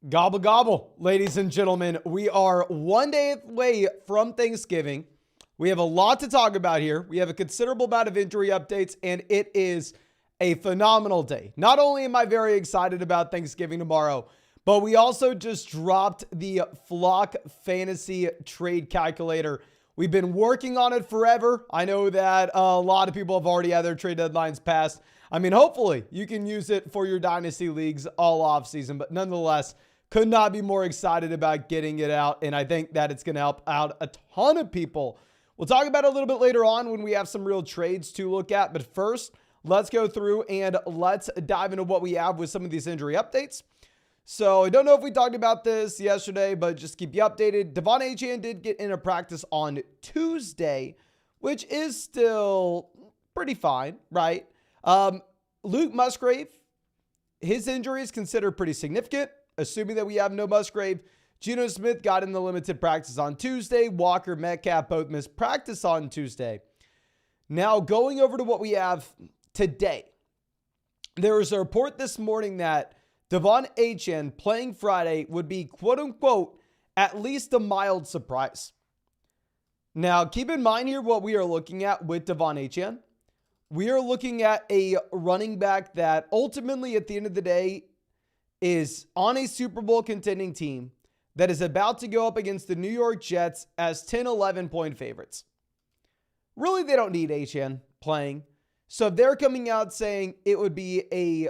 Gobble, gobble, ladies and gentlemen. We are one day away from Thanksgiving. We have a lot to talk about here. We have a considerable amount of injury updates, and it is a phenomenal day. Not only am I very excited about Thanksgiving tomorrow, but we also just dropped the Flock Fantasy Trade Calculator. We've been working on it forever. I know that a lot of people have already had their trade deadlines passed. I mean, hopefully you can use it for your Dynasty leagues all off season, but nonetheless, could not be more excited about getting it out. And I think that it's going to help out a ton of people. We'll talk about it a little bit later on when we have some real trades to look at. But first, let's go through and let's dive into what we have with some of these injury updates. So I don't know if we talked about this yesterday, but just keep you updated. Achane did get into practice on Tuesday, which is still pretty fine, right? Luke Musgrave, his injury is considered pretty significant. Assuming that we have no Musgrave, Geno Smith got in the limited practice on Tuesday. Walker, Metcalf both missed practice on Tuesday. Now going over to what we have today. There was a report this morning that DeVon Achane playing Friday would be quote unquote at least a mild surprise. Now keep in mind here what we are looking at with DeVon Achane. We are looking at a running back that ultimately at the end of the day is on a Super Bowl contending team that is about to go up against the New York Jets as 10, 11 point favorites. Really, they don't need Achane playing. So if they're coming out saying it would be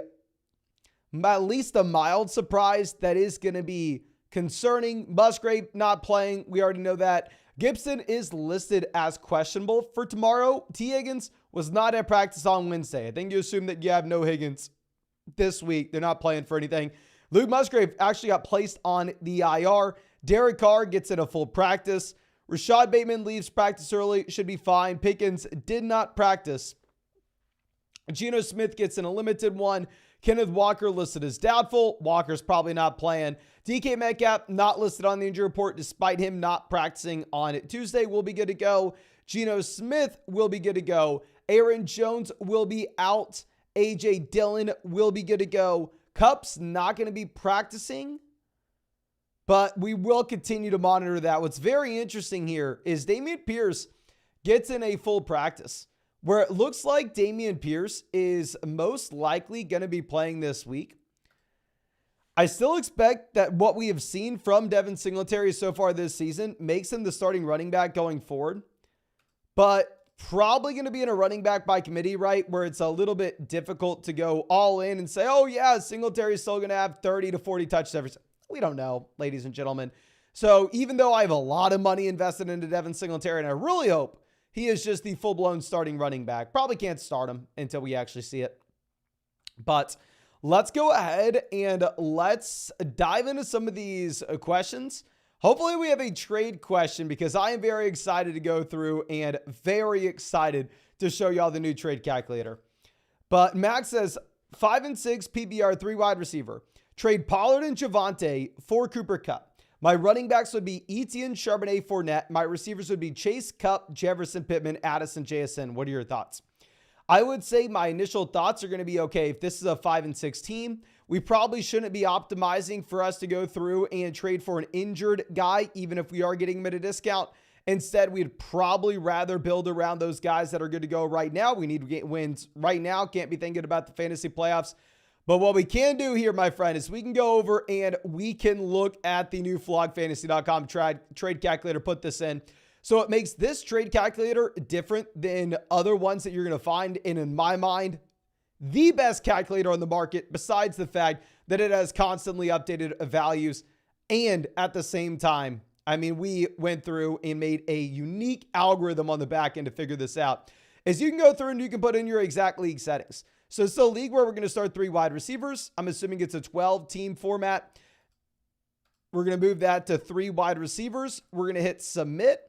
at least a mild surprise, that is going to be concerning. Musgrave not playing. We already know that. Gibson is listed as questionable for tomorrow. T. Higgins was not at practice on Wednesday. I think you assume that you have no Higgins this week. They're not playing for anything. Luke Musgrave actually got placed on the IR. Derek Carr gets in a full practice. Rashad Bateman leaves practice early. Should be fine. Pickens did not practice. Geno Smith gets in a limited one. Kenneth Walker listed as doubtful. Walker's probably not playing. DK Metcalf not listed on the injury report despite him not practicing on Tuesday. Will be good to go. Geno Smith will be good to go. Aaron Jones will be out. AJ Dillon will be good to go. Kupp's not going to be practicing, but we will continue to monitor that. What's very interesting here is Dameon Pierce gets in a full practice where it looks like Dameon Pierce is most likely going to be playing this week. I still expect that what we have seen from Devin Singletary so far this season makes him the starting running back going forward, but probably going to be in a running back by committee, right? Where it's a little bit difficult to go all in and say, oh yeah, Singletary is still going to have 30 to 40 touches every. We don't know, ladies and gentlemen. So even though I have a lot of money invested into Devin Singletary, and I really hope he is just the full-blown starting running back, probably can't start him until we actually see it. But let's go ahead and let's dive into some of these questions. Hopefully we have a trade question because I am very excited to go through and very excited to show y'all the new trade calculator. But Max says 5 and 6 PBR 3 wide receiver. Trade Pollard and Javonte for Cooper Kupp. My running backs would be Etienne, Charbonnet, Fournette. My receivers would be Chase, Kupp, Jefferson, Pittman, Addison, JSN. What are your thoughts? I would say my initial thoughts are going to be, okay, if this is a 5 and 6 team, we probably shouldn't be optimizing for us to go through and trade for an injured guy, even if we are getting him at a discount. Instead, we'd probably rather build around those guys that are good to go right now. We need to get wins right now. Can't be thinking about the fantasy playoffs. But what we can do here, my friend, is we can go over and we can look at the new flogfantasy.com trade calculator, put this in. So it makes this trade calculator different than other ones that you're going to find. And in my mind, the best calculator on the market, besides the fact that it has constantly updated values. And at the same time, I mean, we went through and made a unique algorithm on the back end to figure this out. Is you can go through and you can put in your exact league settings. So it's a league where we're going to start 3 wide receivers. I'm assuming it's a 12-team format. We're going to move that to 3 wide receivers. We're going to hit submit.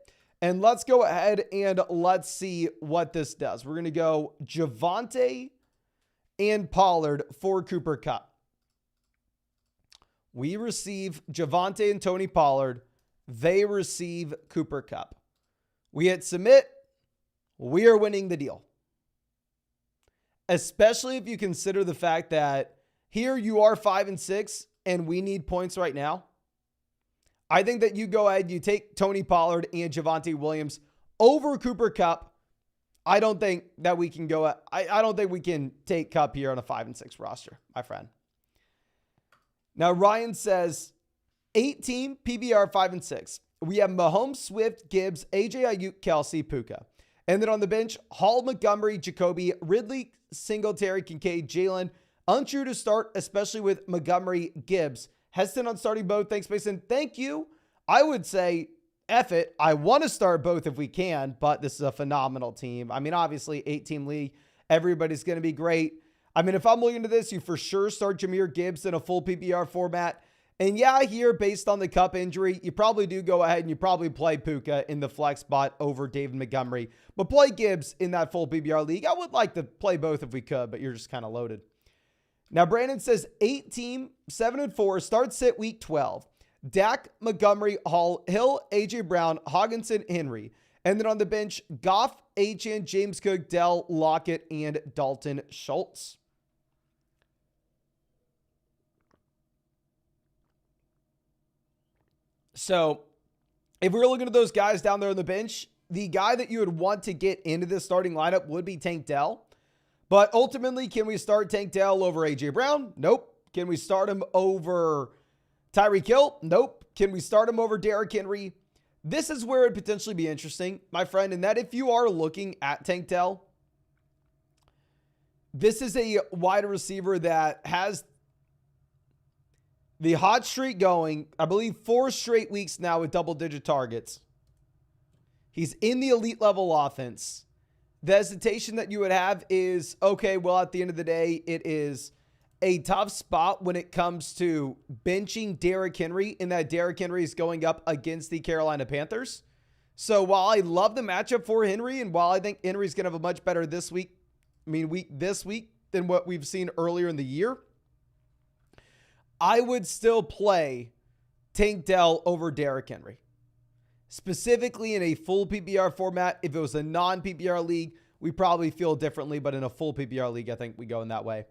And let's go ahead and let's see what this does. We're going to go Javonte and Pollard for Cooper Kupp. We receive Javonte and Tony Pollard. They receive Cooper Kupp. We hit submit. We are winning the deal. Especially if you consider the fact that here you are 5 and 6 and we need points right now, I think that you go ahead, you take Tony Pollard and Javonte Williams over Cooper Kupp. I don't think that we can go, I don't think we can take Kupp here on a 5-6 roster, my friend. Now, Ryan says 8-team PBR 5-6. We have Mahomes, Swift, Gibbs, AJ Ayuk, Kelsey, Puka. And then on the bench, Hall, Montgomery, Jacoby, Ridley, Singletary, Kincaid, Jalen. Untrue to start, especially with Montgomery, Gibbs. Hesitant on starting both. Thanks, Mason. Thank you. I would say, F it. I want to start both if we can, but this is a phenomenal team. I mean, obviously, 8-team league. Everybody's going to be great. I mean, if I'm looking at this, you for sure start Jahmyr Gibbs in a full PPR format. And yeah, here, based on the Kupp injury, you probably do go ahead and you probably play Puka in the flex spot over David Montgomery. But play Gibbs in that full PPR league. I would like to play both if we could, but you're just kind of loaded. Now, Brandon says 8-team, 7-4, start sit week 12. Dak, Montgomery, Hall, Hill, AJ Brown, Hockenson, Henry. And then on the bench, Goff, Achane, James Cook, Dell, Lockett, and Dalton Schultz. So if we're looking at those guys down there on the bench, the guy that you would want to get into this starting lineup would be Tank Dell. But ultimately, can we start Tank Dell over AJ Brown? Nope. Can we start him over Tyreek Hill? Nope. Can we start him over Derrick Henry? This is where it would potentially be interesting, my friend, in that if you are looking at Tank Dell, this is a wide receiver that has the hot streak going, I believe 4 straight weeks now with double-digit targets. He's in the elite level offense. The hesitation that you would have is, okay, well, at the end of the day, it is a tough spot when it comes to benching Derrick Henry, in that Derrick Henry is going up against the Carolina Panthers. So while I love the matchup for Henry, and while I think Henry's going to have a much better this week than what we've seen earlier in the year, I would still play Tank Dell over Derrick Henry. Specifically in a full PPR format. If it was a non-PPR league, we probably feel differently, but in a full PPR league, I think we go in that way.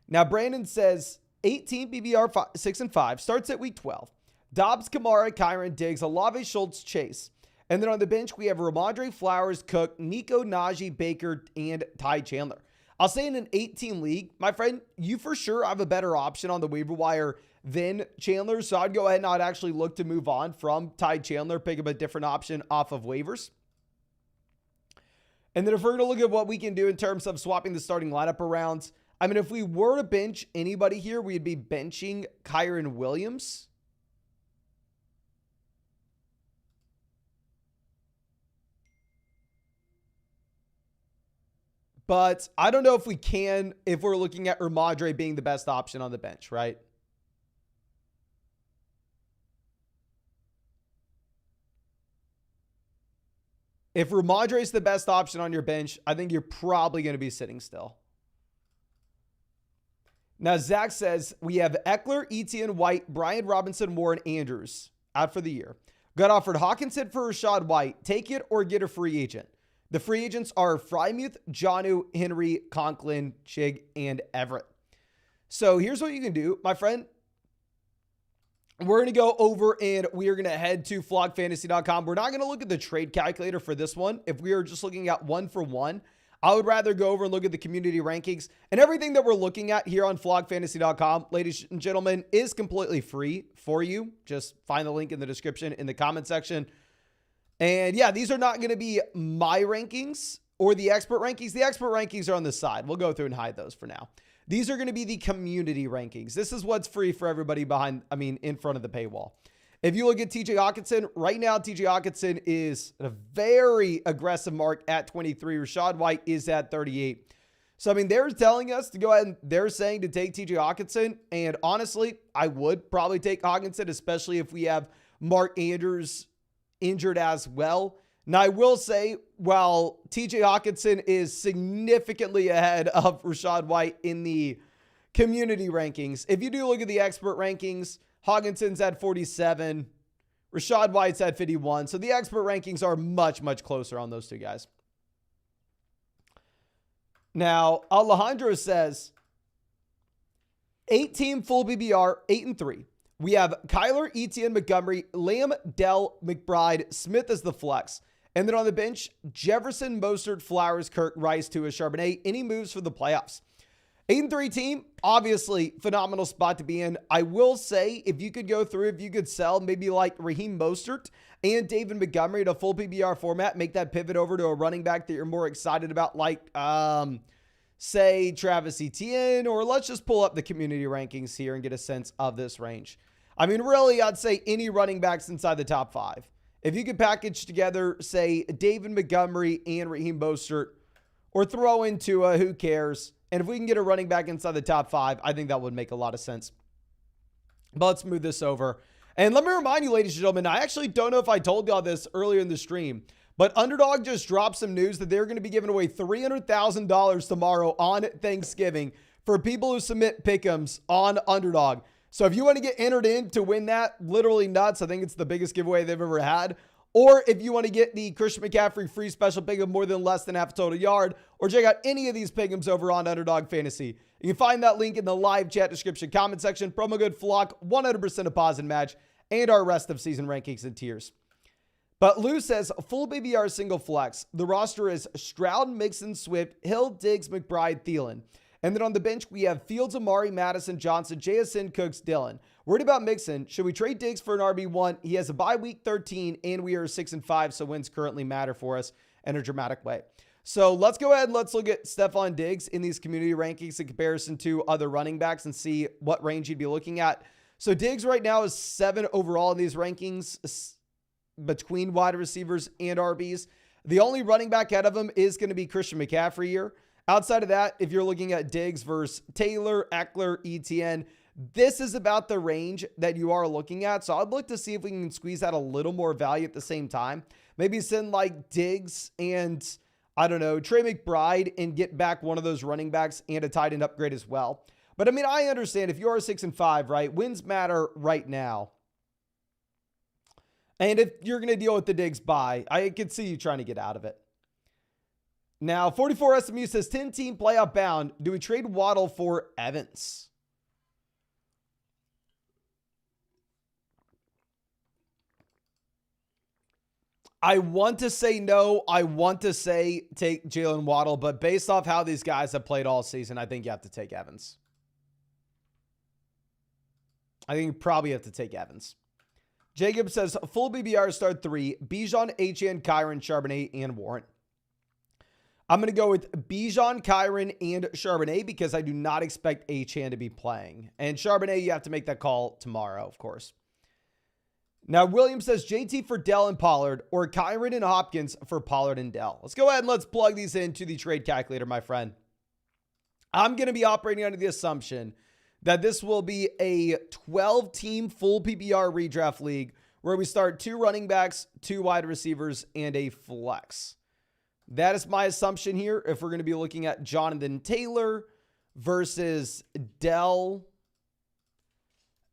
Now, Brandon says 18 PPR 6-5 starts at week 12. Dobbs, Kamara, Kyron, Diggs, Olave, Schultz, Chase. And then on the bench, we have Ramondre, Flowers, Cook, Nico, Najee, Baker, and Ty Chandler. I'll say in an 8-team league, my friend, you for sure have a better option on the waiver wire than Chandler. So I'd go ahead and I'd actually look to move on from Ty Chandler, pick up a different option off of waivers. And then if we're going to look at what we can do in terms of swapping the starting lineup around, I mean, if we were to bench anybody here, we'd be benching Kyron Williams. But I don't know if we can, if we're looking at Ramondre being the best option on the bench, right? If Ramondre is the best option on your bench, I think you're probably going to be sitting still. Now, Zach says, we have Eckler, Etienne, White, Brian Robinson, Warren, Andrews out for the year. Got offered Hockenson for Rashad White. Take it or get a free agent. The free agents are Frymuth, Jonnu, Henry, Conklin, Chig, and Everett. So here's what you can do, my friend. We're going to go over and we are going to head to flogfantasy.com. We're not going to look at the trade calculator for this one. If we are just looking at one for one, I would rather go over and look at the community rankings. And everything that we're looking at here on flogfantasy.com, ladies and gentlemen, is completely free for you. Just find the link in the description in the comment section. And yeah, these are not going to be my rankings or the expert rankings. The expert rankings are on the side. We'll go through and hide those for now. These are going to be the community rankings. This is what's free for everybody in front of the paywall. If you look at TJ Hockenson, right now, TJ Hockenson is a very aggressive mark at 23. Rashad White is at 38. So, I mean, they're telling us to go ahead and they're saying to take TJ Hockenson. And honestly, I would probably take Hockenson, especially if we have Mark Andrews injured as well. Now, I will say, while TJ Hockenson is significantly ahead of Rashad White in the community rankings, if you do look at the expert rankings, Hockenson's at 47, Rashad White's at 51. So the expert rankings are much, much closer on those two guys. Now, Alejandro says, 8-team full BBR, 8-3. We have Kyler, Etienne, Montgomery, Lamb, Dell, McBride, Smith as the flex. And then on the bench, Jefferson, Mostert, Flowers, Kirk, Rice, Tua, Charbonnet. Any moves for the playoffs? 8-3 team, obviously phenomenal spot to be in. I will say, if you could go through, if you could sell maybe like Raheem Mostert and David Montgomery in a full PPR format, make that pivot over to a running back that you're more excited about, like say Travis Etienne, or let's just pull up the community rankings here and get a sense of this range. I mean, really, I'd say any running backs inside the top 5. If you could package together, say, David Montgomery and Raheem Mostert, or throw in Tua, who cares? And if we can get a running back inside the top 5, I think that would make a lot of sense. But let's move this over. And let me remind you, ladies and gentlemen, I actually don't know if I told y'all this earlier in the stream, but Underdog just dropped some news that they're going to be giving away $300,000 tomorrow on Thanksgiving for people who submit pick'ems on Underdog. So if you want to get entered in to win that, literally nuts. I think it's the biggest giveaway they've ever had. Or if you want to get the Christian McCaffrey free special pick'em more than less than half a total yard, or check out any of these pick'ems over on Underdog Fantasy. You can find that link in the live chat description comment section. Promo code FLOCK, 100% deposit match, and our rest of season rankings and tiers. But Lou says, full BBR single flex. The roster is Stroud, Mixon, Swift, Hill, Diggs, McBride, Thielen. And then on the bench, we have Fields, Amari, Madison, Johnson, JSN, Cooks, Dillon. Worried about Mixon. Should we trade Diggs for an RB1? He has a bye week 13, and we are 6-5, so wins currently matter for us in a dramatic way. So let's go ahead and let's look at Stephon Diggs in these community rankings in comparison to other running backs and see what range you'd be looking at. So Diggs right now is 7 overall in these rankings between wide receivers and RBs. The only running back ahead of him is going to be Christian McCaffrey here. Outside of that, if you're looking at Diggs versus Taylor, Eckler, Etienne, this is about the range that you are looking at. So I'd look to see if we can squeeze out a little more value at the same time. Maybe send like Diggs and, I don't know, Trey McBride and get back one of those running backs and a tight end upgrade as well. But I mean, I understand if you are 6-5, right? Wins matter right now. And if you're going to deal with the Diggs bye, I could see you trying to get out of it. Now, 44 SMU says 10-team playoff bound. Do we trade Waddle for Evans? I want to say no. I want to say take Jalen Waddle, but based off how these guys have played all season, I think you have to take Evans. I think you probably have to take Evans. Jacob says full BBR start 3. Bijan, Achane, Kyron, Charbonnet, and Warren. I'm going to go with Bijan, Kyron, and Charbonnet because I do not expect Achane to be playing. And Charbonnet, you have to make that call tomorrow, of course. Now, William says JT for Dell and Pollard, or Kyron and Hopkins for Pollard and Dell. Let's go ahead and let's plug these into the trade calculator, my friend. I'm going to be operating under the assumption that this will be a 12-team full PPR redraft league where we start 2 running backs, 2 wide receivers, and a flex. That is my assumption here. If we're going to be looking at Jonathan Taylor versus Dell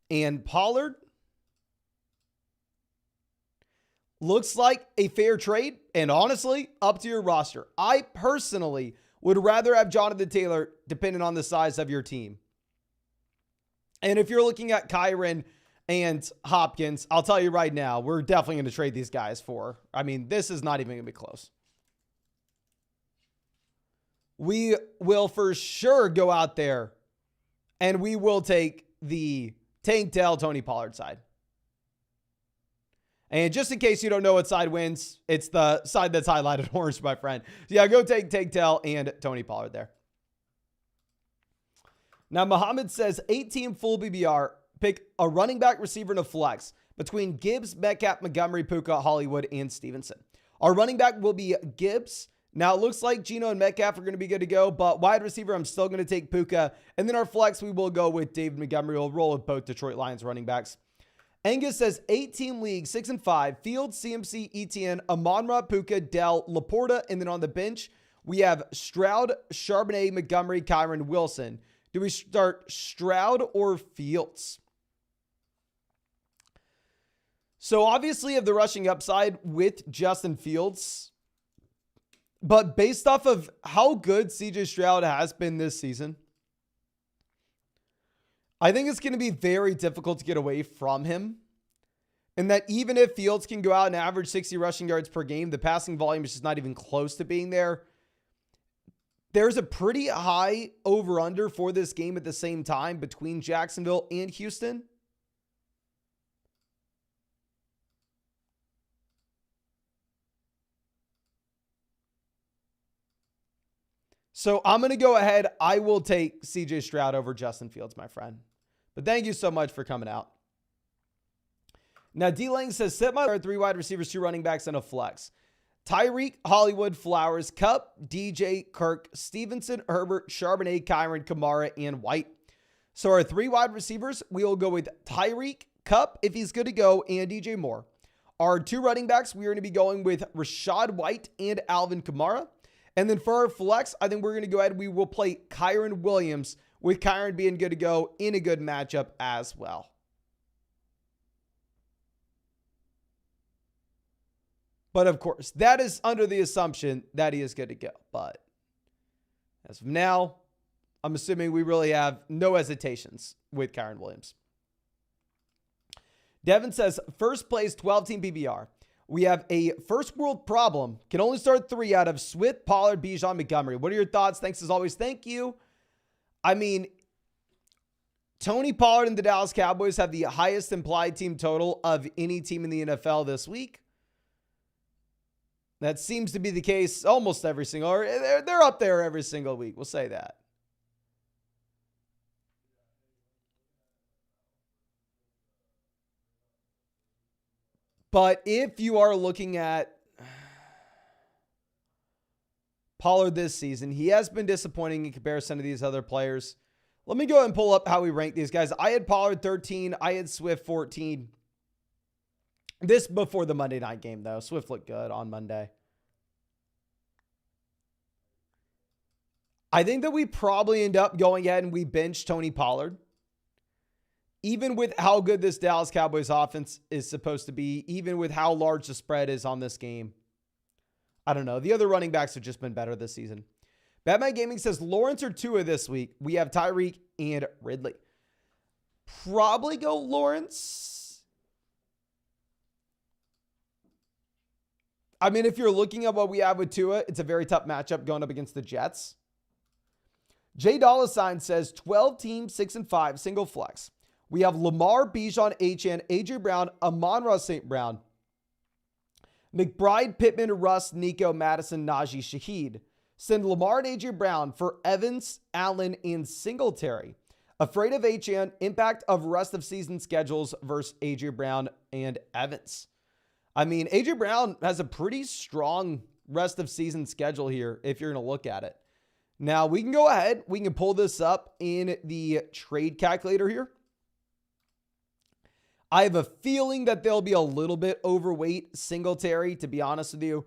and Pollard. Looks like a fair trade. And honestly, up to your roster. I personally would rather have Jonathan Taylor depending on the size of your team. And if you're looking at Kyron and Hopkins, I'll tell you right now, we're definitely going to trade these guys for. I mean, this is not even going to be close. We will for sure go out there and we will take the Tank Dell, Tony Pollard side. And just in case you don't know what side wins, it's the side that's highlighted orange, my friend. So yeah, go take Tank Dell and Tony Pollard there. Now, Muhammad says 8-team full BBR, pick a running back, receiver, and a flex between Gibbs, Metcalf, Montgomery, Puka, Hollywood, and Stevenson. Our running back will be Gibbs. Now, it looks like Geno and Metcalf are going to be good to go, but wide receiver, I'm still going to take Puka. And then our flex, we will go with David Montgomery. We'll roll with both Detroit Lions running backs. Angus says 8-team league, 6-5, Fields, CMC, Etienne, Amon-Ra, Puka, Dell, Laporta. And then on the bench, we have Stroud, Charbonnet, Montgomery, Kyron, Wilson. Do we start Stroud or Fields? So obviously, of the rushing upside with Justin Fields. But based off of how good CJ Stroud has been this season, I think it's going to be very difficult to get away from him. And that even if Fields can go out and average 60 rushing yards per game, the passing volume is just not even close to being there. There's a pretty high over-under for this game at the same time between Jacksonville and Houston. So I'm going to go ahead. I will take CJ Stroud over Justin Fields, my friend. But thank you so much for coming out. Now, D. Lang says, set my 3 wide receivers, 2 running backs, and a flex. Tyreek, Hollywood, Flowers, Kupp, DJ, Kirk, Stevenson, Herbert, Charbonnet, Kyron, Kamara, and White. So our 3 wide receivers, we will go with Tyreek, Kupp, if he's good to go, and DJ Moore. Our 2 running backs, we are going to be going with Rashad White and Alvin Kamara. And then for our flex, I think we're going to go ahead. We will play Kyron Williams, with Kyron being good to go in a good matchup as well. But of course, that is under the assumption that he is good to go. But as of now, I'm assuming we really have no hesitations with Kyron Williams. Devin says, first place 12-team PPR. We have a first world problem. Can only start 3 out of Swift, Pollard, Bijan, Montgomery. What are your thoughts? Thanks as always. Thank you. I mean, Tony Pollard and the Dallas Cowboys have the highest implied team total of any team in the NFL this week. That seems to be the case almost every single, or they're up there every single week. We'll say that. But if you are looking at Pollard this season, he has been disappointing in comparison to these other players. Let me go ahead and pull up how we rank these guys. I had Pollard 13. I had Swift 14. This before the Monday night game, though. Swift looked good on Monday. I think that we probably end up going ahead and we bench Tony Pollard. Even with how good this Dallas Cowboys offense is supposed to be, even with how large the spread is on this game. I don't know. The other running backs have just been better this season. Batman Gaming says Lawrence or Tua this week. We have Tyreek and Ridley. Probably go Lawrence. I mean, if you're looking at what we have with Tua, it's a very tough matchup going up against the Jets. Jay Dollar Sign says 12 teams, 6-5, single flex. We have Lamar, Bijan, Achane, AJ Brown, Amon-Ra St. Brown, McBride, Pittman, Russ, Nico, Madison, Najee, Shaheed. Send Lamar and AJ Brown for Evans, Allen, and Singletary. Afraid of Achane, impact of rest of season schedules versus AJ Brown and Evans. I mean, AJ Brown has a pretty strong rest of season schedule here if you're going to look at it. Now, we can go ahead. We can pull this up in the trade calculator here. I have a feeling that they'll be a little bit overweight Singletary, to be honest with you.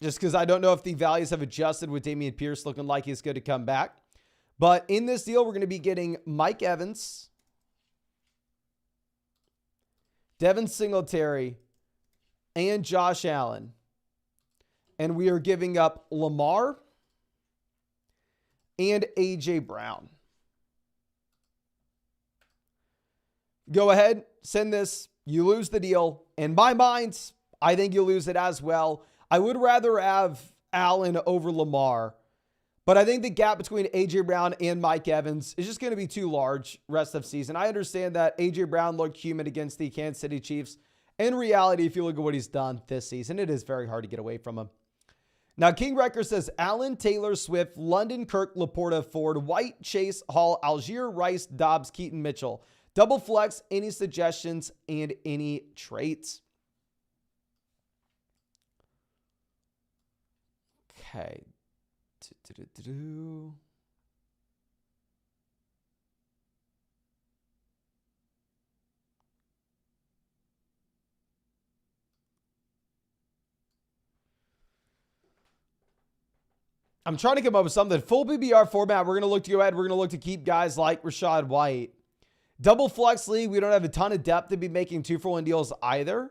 Just because I don't know if the values have adjusted with Dameon Pierce looking like he's good to come back. But in this deal, we're going to be getting Mike Evans, Devin Singletary, and Josh Allen. And we are giving up Lamar and AJ Brown. Go ahead, send this. You lose the deal. In my mind, I think you lose it as well. I would rather have Allen over Lamar, but I think the gap between AJ Brown and Mike Evans is just going to be too large rest of season. I understand that AJ Brown looked human against the Kansas City Chiefs. In reality, if you look at what he's done this season, it is very hard to get away from him. Now, King Wrecker says Allen, Taylor, Swift, London, Kirk, Laporta, Ford, White, Chase, Hall, Algier, Rice, Dobbs, Keaton, Mitchell. Double flex, any suggestions, and any traits. Okay. I'm trying to come up with something. Full BBR format. We're going to look to go ahead. We're going to look to keep guys like Rashad White. Double flex league, we don't have a ton of depth to be making 2-for-1 deals either.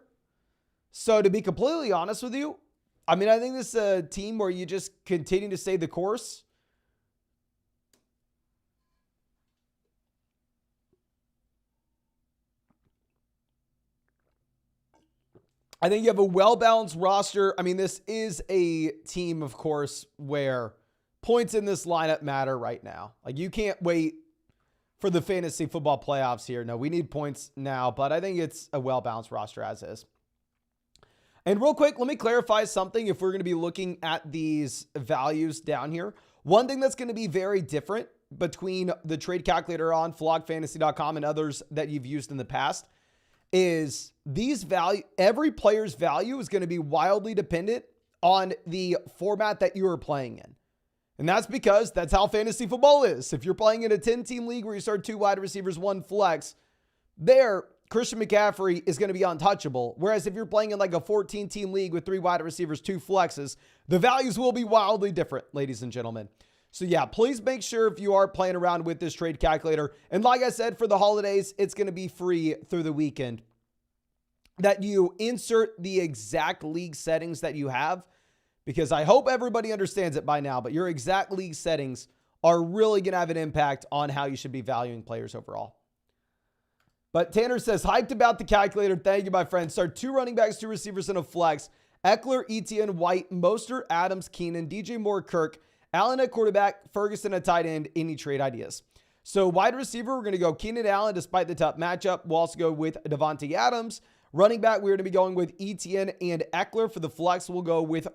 So to be completely honest with you, I mean, I think this is a team where you just continue to stay the course. I think you have a well-balanced roster. I mean, this is a team, of course, where points in this lineup matter right now. Like, you can't wait for the fantasy football playoffs here. No, we need points now, but I think it's a well-balanced roster as is. And real quick, let me clarify something if we're going to be looking at these values down here. One thing that's going to be very different between the trade calculator on flogfantasy.com and others that you've used in the past is every player's value is going to be wildly dependent on the format that you are playing in. And that's because that's how fantasy football is. If you're playing in a 10-team league where you start 2 wide receivers, 1 flex, there, Christian McCaffrey is going to be untouchable. Whereas if you're playing in like a 14-team league with 3 wide receivers, 2 flexes, the values will be wildly different, ladies and gentlemen. So yeah, please make sure if you are playing around with this trade calculator, and like I said, for the holidays, it's going to be free through the weekend, that you insert the exact league settings that you have, because I hope everybody understands it by now, but your exact league settings are really going to have an impact on how you should be valuing players overall. But Tanner says, hyped about the calculator. Thank you, my friend. Start 2 running backs, 2 receivers, and a flex. Eckler, Etienne, White, Mostert, Adams, Keenan, DJ Moore, Kirk, Allen at quarterback, Ferguson at tight end. Any trade ideas? So wide receiver, we're going to go Keenan Allen despite the tough matchup. We'll also go with Devontae Adams. Running back, we're going to be going with Etienne and Eckler. For the flex, we'll go with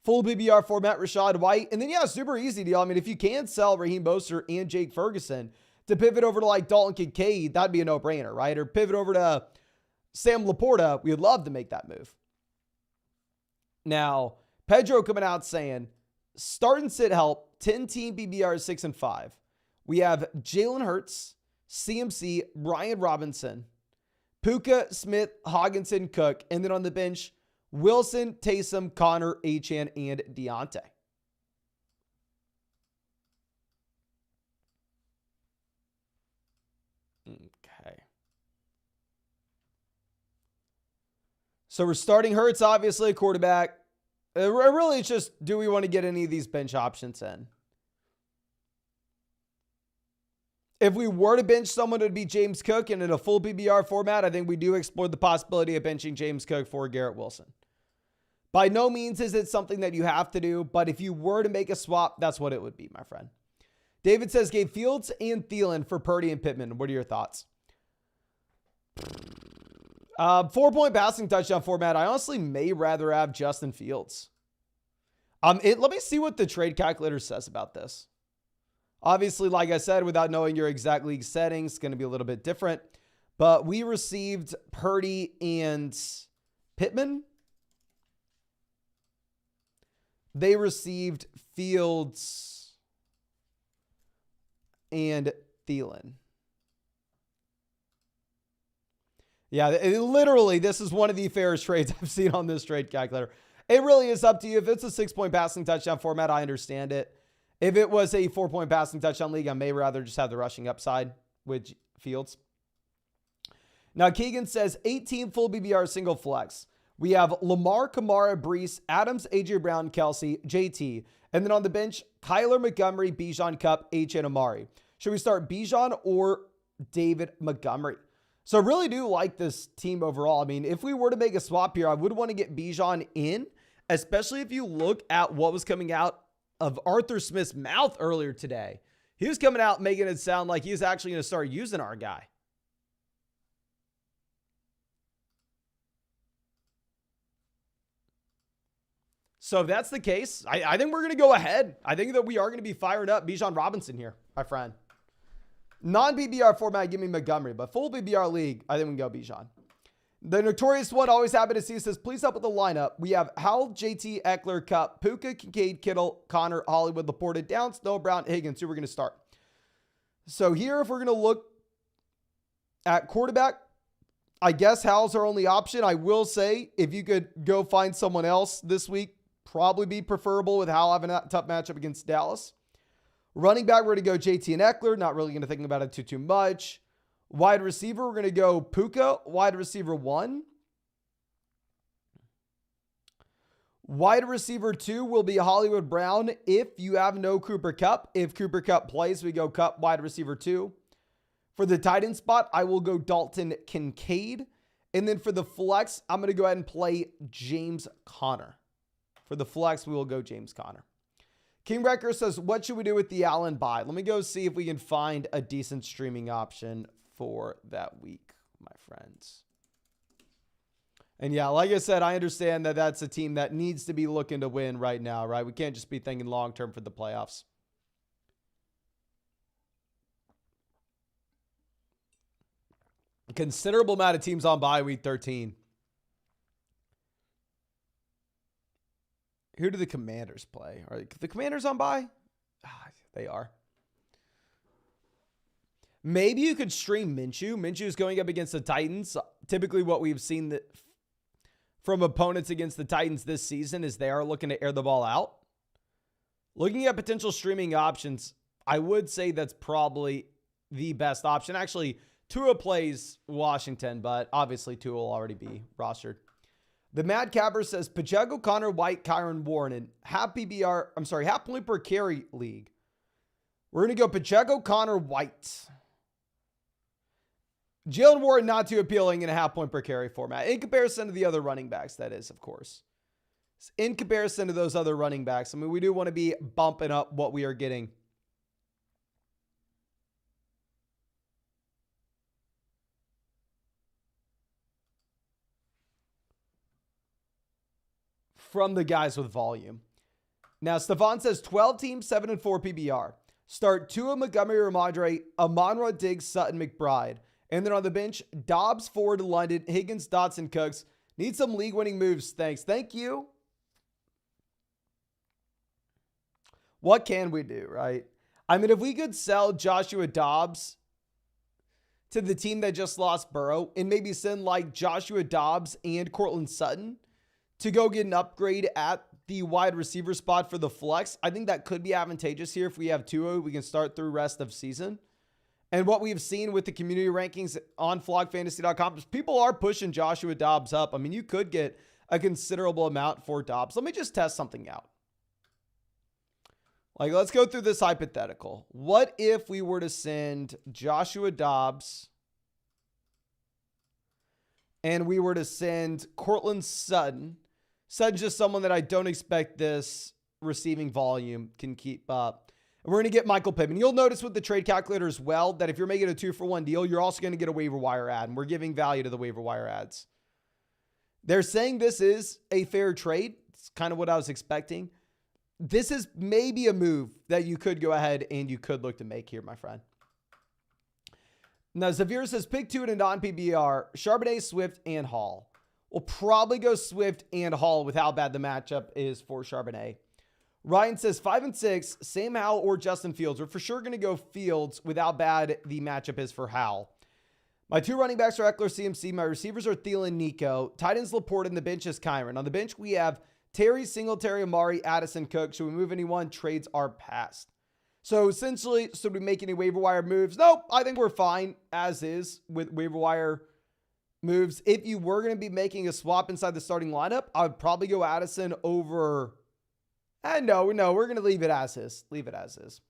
full PPR format, Rachaad White. And then, yeah, super easy deal. I mean, if you can sell Raheem Mostert and Jake Ferguson to pivot over to like Dalton Kincaid, that'd be a no-brainer, right? Or pivot over to Sam Laporta, we would love to make that move. Now, Pedro coming out saying, start and sit help, 10-team PPR 6 and 5. We have Jalen Hurts, CMC, Brian Robinson, Puka, Smith, Hockenson, Cook, and then on the bench, Wilson, Taysom, Connor, Achane, and Deontay. Okay. So we're starting Hurts, obviously, a quarterback. Really, it's just, do we want to get any of these bench options in? If we were to bench someone, it would be James Cook, and in a full PPR format, I think we do explore the possibility of benching James Cook for Garrett Wilson. By no means is it something that you have to do, but if you were to make a swap, that's what it would be, my friend. David says, gave Fields and Thielen for Purdy and Pittman. What are your thoughts? 4-point passing touchdown format. I honestly may rather have Justin Fields. Let me see what the trade calculator says about this. Obviously, like I said, without knowing your exact league settings, it's going to be a little bit different. But we received Purdy and Pittman. They received Fields and Thielen. Yeah, literally, this is one of the fairest trades I've seen on this trade calculator. It really is up to you. If it's a 6-point passing touchdown format, I understand it. If it was a 4-point passing touchdown league, I may rather just have the rushing upside with Fields. Now, Keegan says 18 full BBR single flex. We have Lamar, Kamara, Brees, Adams, AJ Brown, Kelsey, JT. And then on the bench, Kyler, Montgomery, Bijan, Kupp, H, and Amari. Should we start Bijan or David Montgomery? So I really do like this team overall. I mean, if we were to make a swap here, I would want to get Bijan in, especially if you look at what was coming out of Arthur Smith's mouth earlier today. He was coming out making it sound like he's actually going to start using our guy. So if that's the case, I think we're going to go ahead. I think that we are going to be firing up Bijan Robinson here, my friend. Non-BBR format, give me Montgomery, but full BBR league, I think we can go Bijan. The notorious one, always happy to see, says, please help with the lineup. We have Howell, JT, Eckler, Kupp, Puka, Kincaid, Kittle, Connor, Hollywood, Laporta, Downs, Noah Brown, Higgins. Who we're going to start. So here, if we're going to look at quarterback, I guess Howell's our only option. I will say, if you could go find someone else this week, probably be preferable with Howell having a tough matchup against Dallas. Running back, we're going to go JT and Eckler. Not really going to think about it too much. Wide receiver, we're going to go Puka, wide receiver 1. Wide receiver 2 will be Hollywood Brown if you have no Cooper Kupp. If Cooper Kupp plays, we go Kupp, wide receiver 2. For the tight end spot, I will go Dalton Kincaid. And then for the flex, I'm going to go ahead and play James Conner. For the flex, we will go James Conner. King Wrecker says, what should we do with the Allen bye? Let me go see if we can find a decent streaming option for that week, my friends. And yeah, like I said, I understand that that's a team that needs to be looking to win right now, right? We can't just be thinking long-term for the playoffs. A considerable amount of teams on bye week 13. Who do the Commanders play? Are the Commanders on bye? They are. Maybe you could stream Minshew. Minshew is going up against the Titans. Typically what we've seen from opponents against the Titans this season is they are looking to air the ball out. Looking at potential streaming options, I would say that's probably the best option. Actually, Tua plays Washington, but obviously Tua will already be rostered. The Mad Capper says, Pacheco, Connor, White, Kyron Warren, half point per carry league. We're going to go Pacheco, Connor, White. Jalen Warren not too appealing in a half point per carry format. In comparison to the other running backs, that is, of course. In comparison to those other running backs, I mean, we do want to be bumping up what we are getting. From the guys with volume. Now, Stephon says 12 teams, 7-4 PBR. Start Tua, Montgomery, Ramondre, Amon-Ra, Diggs, Sutton, McBride. And then on the bench, Dobbs, Ford, London, Higgins, Dotson, Cooks. Need some league-winning moves. Thanks. Thank you. What can we do, right? I mean, if we could sell Joshua Dobbs to the team that just lost Burrow and maybe send like Joshua Dobbs and Cortland Sutton to go get an upgrade at the wide receiver spot for the flex, I think that could be advantageous here. If we have Tua, we can start through rest of season. And what we've seen with the community rankings on flogfantasy.com is people are pushing Joshua Dobbs up. I mean, you could get a considerable amount for Dobbs. Let me just test something out. Like, let's go through this hypothetical. What if we were to send Joshua Dobbs and we were to send Cortland Sutton? Sutton's just someone that I don't expect this receiving volume can keep up. And we're going to get Michael Pittman. You'll notice with the trade calculator as well that if you're making a 2-for-1 deal, you're also going to get a waiver wire ad. And we're giving value to the waiver wire ads. They're saying this is a fair trade. It's kind of what I was expecting. This is maybe a move that you could go ahead and you could look to make here, my friend. Now, Zavir says, pick 2 in a non-PBR, Charbonnet, Swift, and Hall. We'll probably go Swift and Hall with how bad the matchup is for Charbonnet. Ryan says 5 and 6, Sam Howell or Justin Fields. We're for sure going to go Fields with how bad the matchup is for Howell. My 2 running backs are Eckler, CMC. My receivers are Thielen, Nico. Tight ends, Laporte, and the bench is Kyron. On the bench, we have Terry, Singletary, Amari, Addison, Cook. Should we move anyone? Trades are passed. So essentially, should we make any waiver wire moves? Nope. I think we're fine as is with waiver wire moves. If you were going to be making a swap inside the starting lineup, I would probably go Addison over. No, we're going to leave it as is. Leave it as is.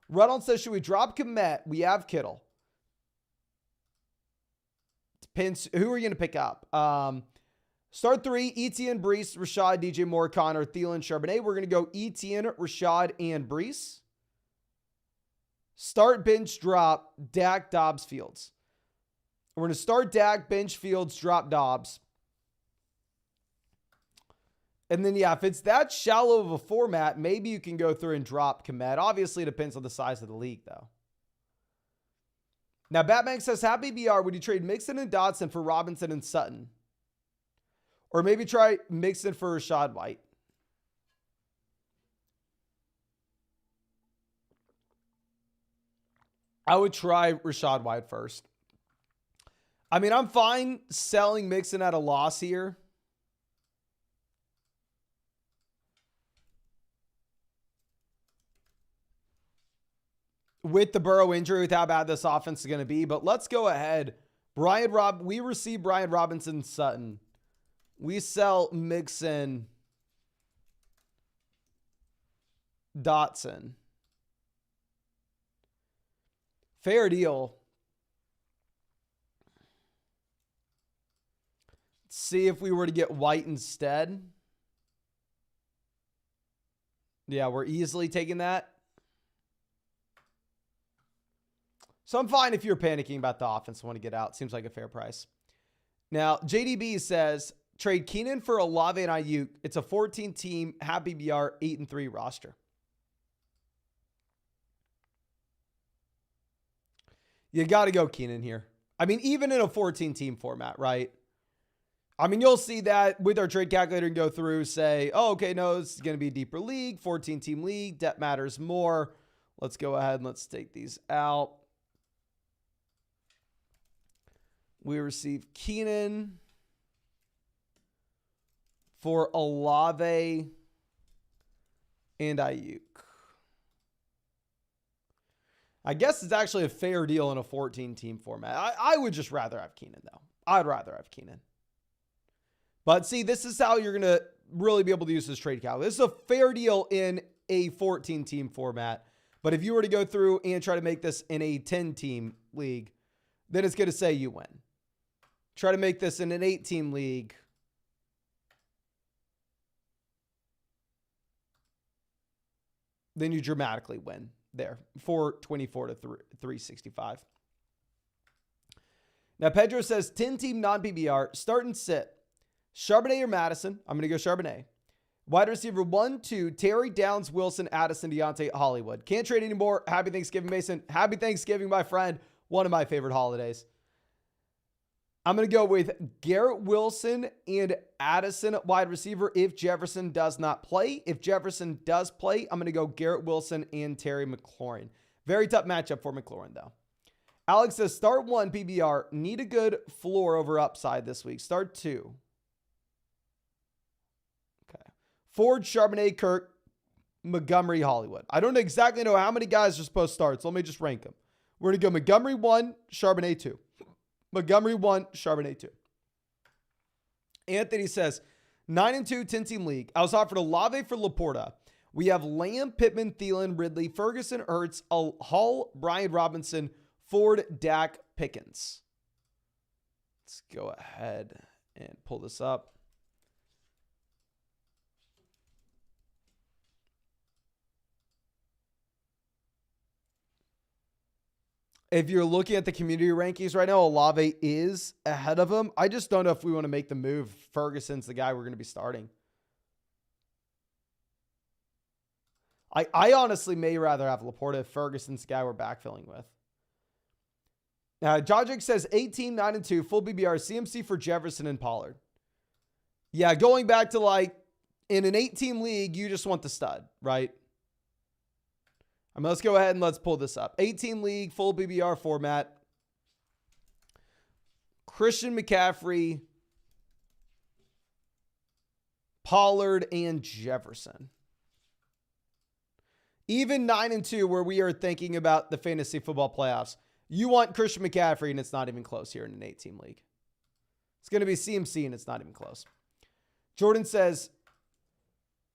Reynolds says, should we drop Komet? We have Kittle. Depends. Who are you going to pick up? Start 3, Etienne, Breece, Rashad, DJ Moore, Connor, Thielen, Charbonnet. We're going to go Etienne, Rashad, and Breece. Start, bench, drop, Dak, Dobbs, Fields. We're going to start Dak, bench, Fields, drop Dobbs. And then, yeah, if it's that shallow of a format, maybe you can go through and drop Komet. Obviously, it depends on the size of the league, though. Now, Batman says, happy BR, would you trade Mixon and Dotson for Robinson and Sutton? Or maybe try Mixon for Rashad White. I would try Rashad White first. I mean, I'm fine selling Mixon at a loss here. With the Burrow injury, with how bad this offense is going to be. But let's go ahead. We receive Brian Robinson Sutton. We sell Mixon Dotson. Fair deal. See if we were to get White instead. Yeah, we're easily taking that. So I'm fine if you're panicking about the offense and want to get out. Seems like a fair price. Now, JDB says, trade Keenan for Olave and Ayuk. It's a 14-team, happy BR, 8-3 roster. You got to go Keenan here. I mean, even in a 14-team format, right? I mean, you'll see that with our trade calculator and go through, say, oh, okay, no, this is going to be a deeper league, 14-team league, depth matters more. Let's go ahead and let's take these out. We receive Keenan for Olave and Ayuk. I guess it's actually a fair deal in a 14-team format. I would just rather have Keenan, though. I'd rather have Keenan. But see, this is how you're going to really be able to use this trade calculator. This is a fair deal in a 14-team format. But if you were to go through and try to make this in a 10-team league, then it's going to say you win. Try to make this in an 8-team league. Then you dramatically win there. 424 to 365. Now, Pedro says 10-team non-PBR, start and sit. Charbonnet or Madison? I'm going to go Charbonnet. Wide receiver 1, 2, Terry, Downs, Wilson, Addison, Deontay, Hollywood. Can't trade anymore. Happy Thanksgiving, Mason. Happy Thanksgiving, my friend. One of my favorite holidays. I'm going to go with Garrett Wilson and Addison at wide receiver if Jefferson does not play. If Jefferson does play, I'm going to go Garrett Wilson and Terry McLaurin. Very tough matchup for McLaurin, though. Alex says, start 1 PBR. Need a good floor over upside this week. Start 2. Okay. Ford, Charbonnet, Kirk, Montgomery, Hollywood. I don't exactly know how many guys are supposed to start, so let me just rank them. We're going to go Montgomery 1, Charbonnet 2. Montgomery 1, Charbonnet 2. Anthony says, 9-2, 10-team league. I was offered Olave for Laporta. We have Lamb, Pittman, Thielen, Ridley, Ferguson, Ertz, Hall, Brian Robinson, Ford, Dak, Pickens. Let's go ahead and pull this up. If you're looking at the community rankings right now, Olave is ahead of him. I just don't know if we want to make the move. Ferguson's the guy we're going to be starting. I honestly may rather have Laporta if Ferguson's the guy we're backfilling with. Now, Jojic says 18, 9-2, full BBR, CMC for Jefferson and Pollard. Yeah, going back to like in an 8-team league, you just want the stud, right? I mean, let's go ahead and let's pull this up. 18 league, full BBR format. Christian McCaffrey, Pollard, and Jefferson. Even 9-2, where we are thinking about the fantasy football playoffs, you want Christian McCaffrey, and it's not even close here in an 8-team league. It's going to be CMC, and it's not even close. Jordan says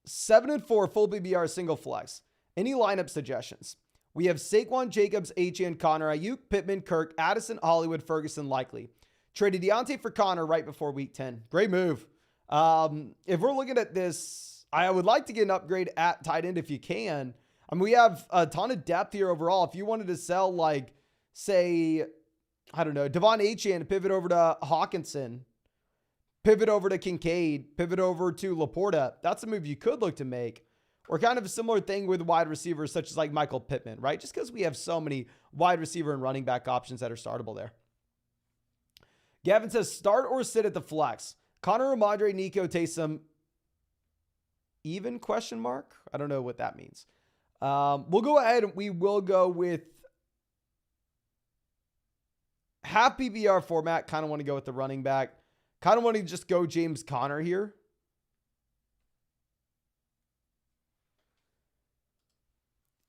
7-4, full BBR, single flex. Any lineup suggestions? We have Saquon, Jacobs, Achane, Connor, Ayuk, Pittman, Kirk, Addison, Hollywood, Ferguson, likely. Traded Deontay for Connor right before week 10. Great move. If we're looking at this, I would like to get an upgrade at tight end if you can. I mean, we have a ton of depth here overall. If you wanted to sell, like, say, I don't know, DeVon Achane, pivot over to Hawkinson, pivot over to Kincaid, pivot over to Laporta, that's a move you could look to make. Or kind of a similar thing with wide receivers such as like Michael Pittman, right? Just because we have so many wide receiver and running back options that are startable there. Gavin says, start or sit at the flex. Connor, Ramondre, Nico, Taysom, even question mark? I don't know what that means. We'll go ahead and we will go with half PBR format. Kind of want to go with the running back. Kind of want to just go James Conner here.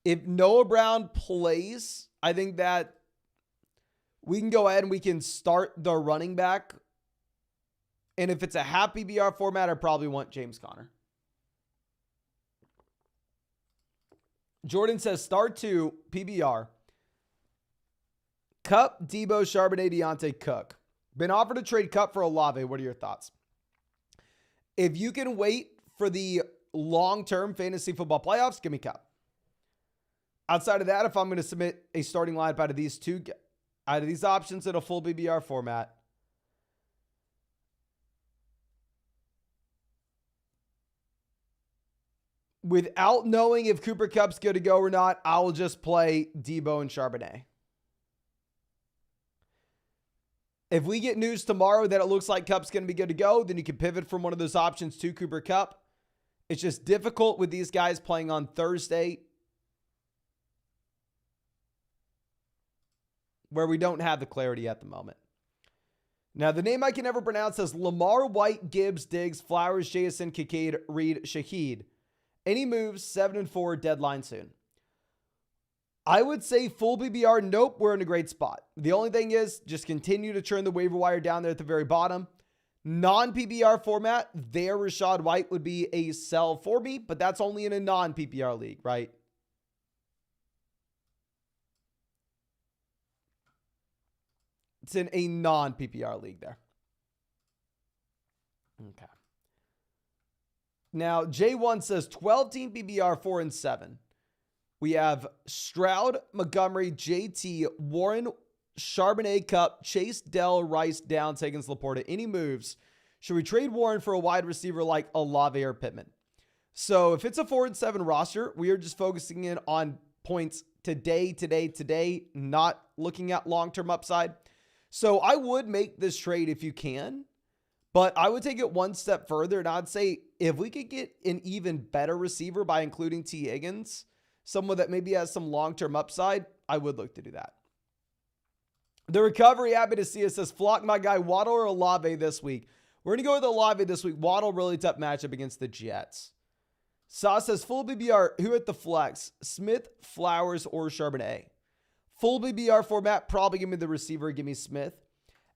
If Noah Brown plays, I think that we can go ahead and we can start the running back. And if it's a half PBR format, I probably want James Conner. Jordan says start 2 PBR. Cup, Debo, Charbonnet, Deontay, Cook. Been offered to trade Cup for Olave. What are your thoughts? If you can wait for the long-term fantasy football playoffs, give me Cup. Outside of that, if I'm going to submit a starting lineup out of these options in a full BBR format, without knowing if Cooper Kupp's good to go or not, I will just play Debo and Charbonnet. If we get news tomorrow that it looks like Kupp's going to be good to go, then you can pivot from one of those options to Cooper Kupp. It's just difficult with these guys playing on Thursday, where we don't have the clarity at the moment. Now, the name I can never pronounce is Lamar, White, Gibbs, Diggs, Flowers, Jason, Kincaid, Reed, Shaheed. Any moves, 7-4, deadline soon. I would say full BBR, nope, we're in a great spot. The only thing is just continue to churn the waiver wire down there at the very bottom. Non-PPR format, there Rachaad White would be a sell for me, but that's only in a non-PPR league, right? It's in a non-PPR league there. Okay. Now, J1 says 12-team PPR, 4 and 7. We have Stroud, Montgomery, JT, Warren, Charbonnet, Kupp, Chase, Dell, Rice, Downs, Higgins, Laporta. Any moves? Should we trade Warren for a wide receiver like Olave or Pittman? So if it's a 4 and 7 roster, we are just focusing in on points today, not looking at long-term upside. So I would make this trade if you can, but I would take it one step further, and I'd say if we could get an even better receiver by including T. Higgins, someone that maybe has some long-term upside, I would look to do that. The recovery, happy to see us, says flock my guy Waddle or Olave this week. We're going to go with Olave this week. Waddle, really tough matchup against the Jets. Sauce says full BBR, who at the flex? Smith, Flowers, or Charbonnet? Full BBR format, probably give me the receiver, give me Smith.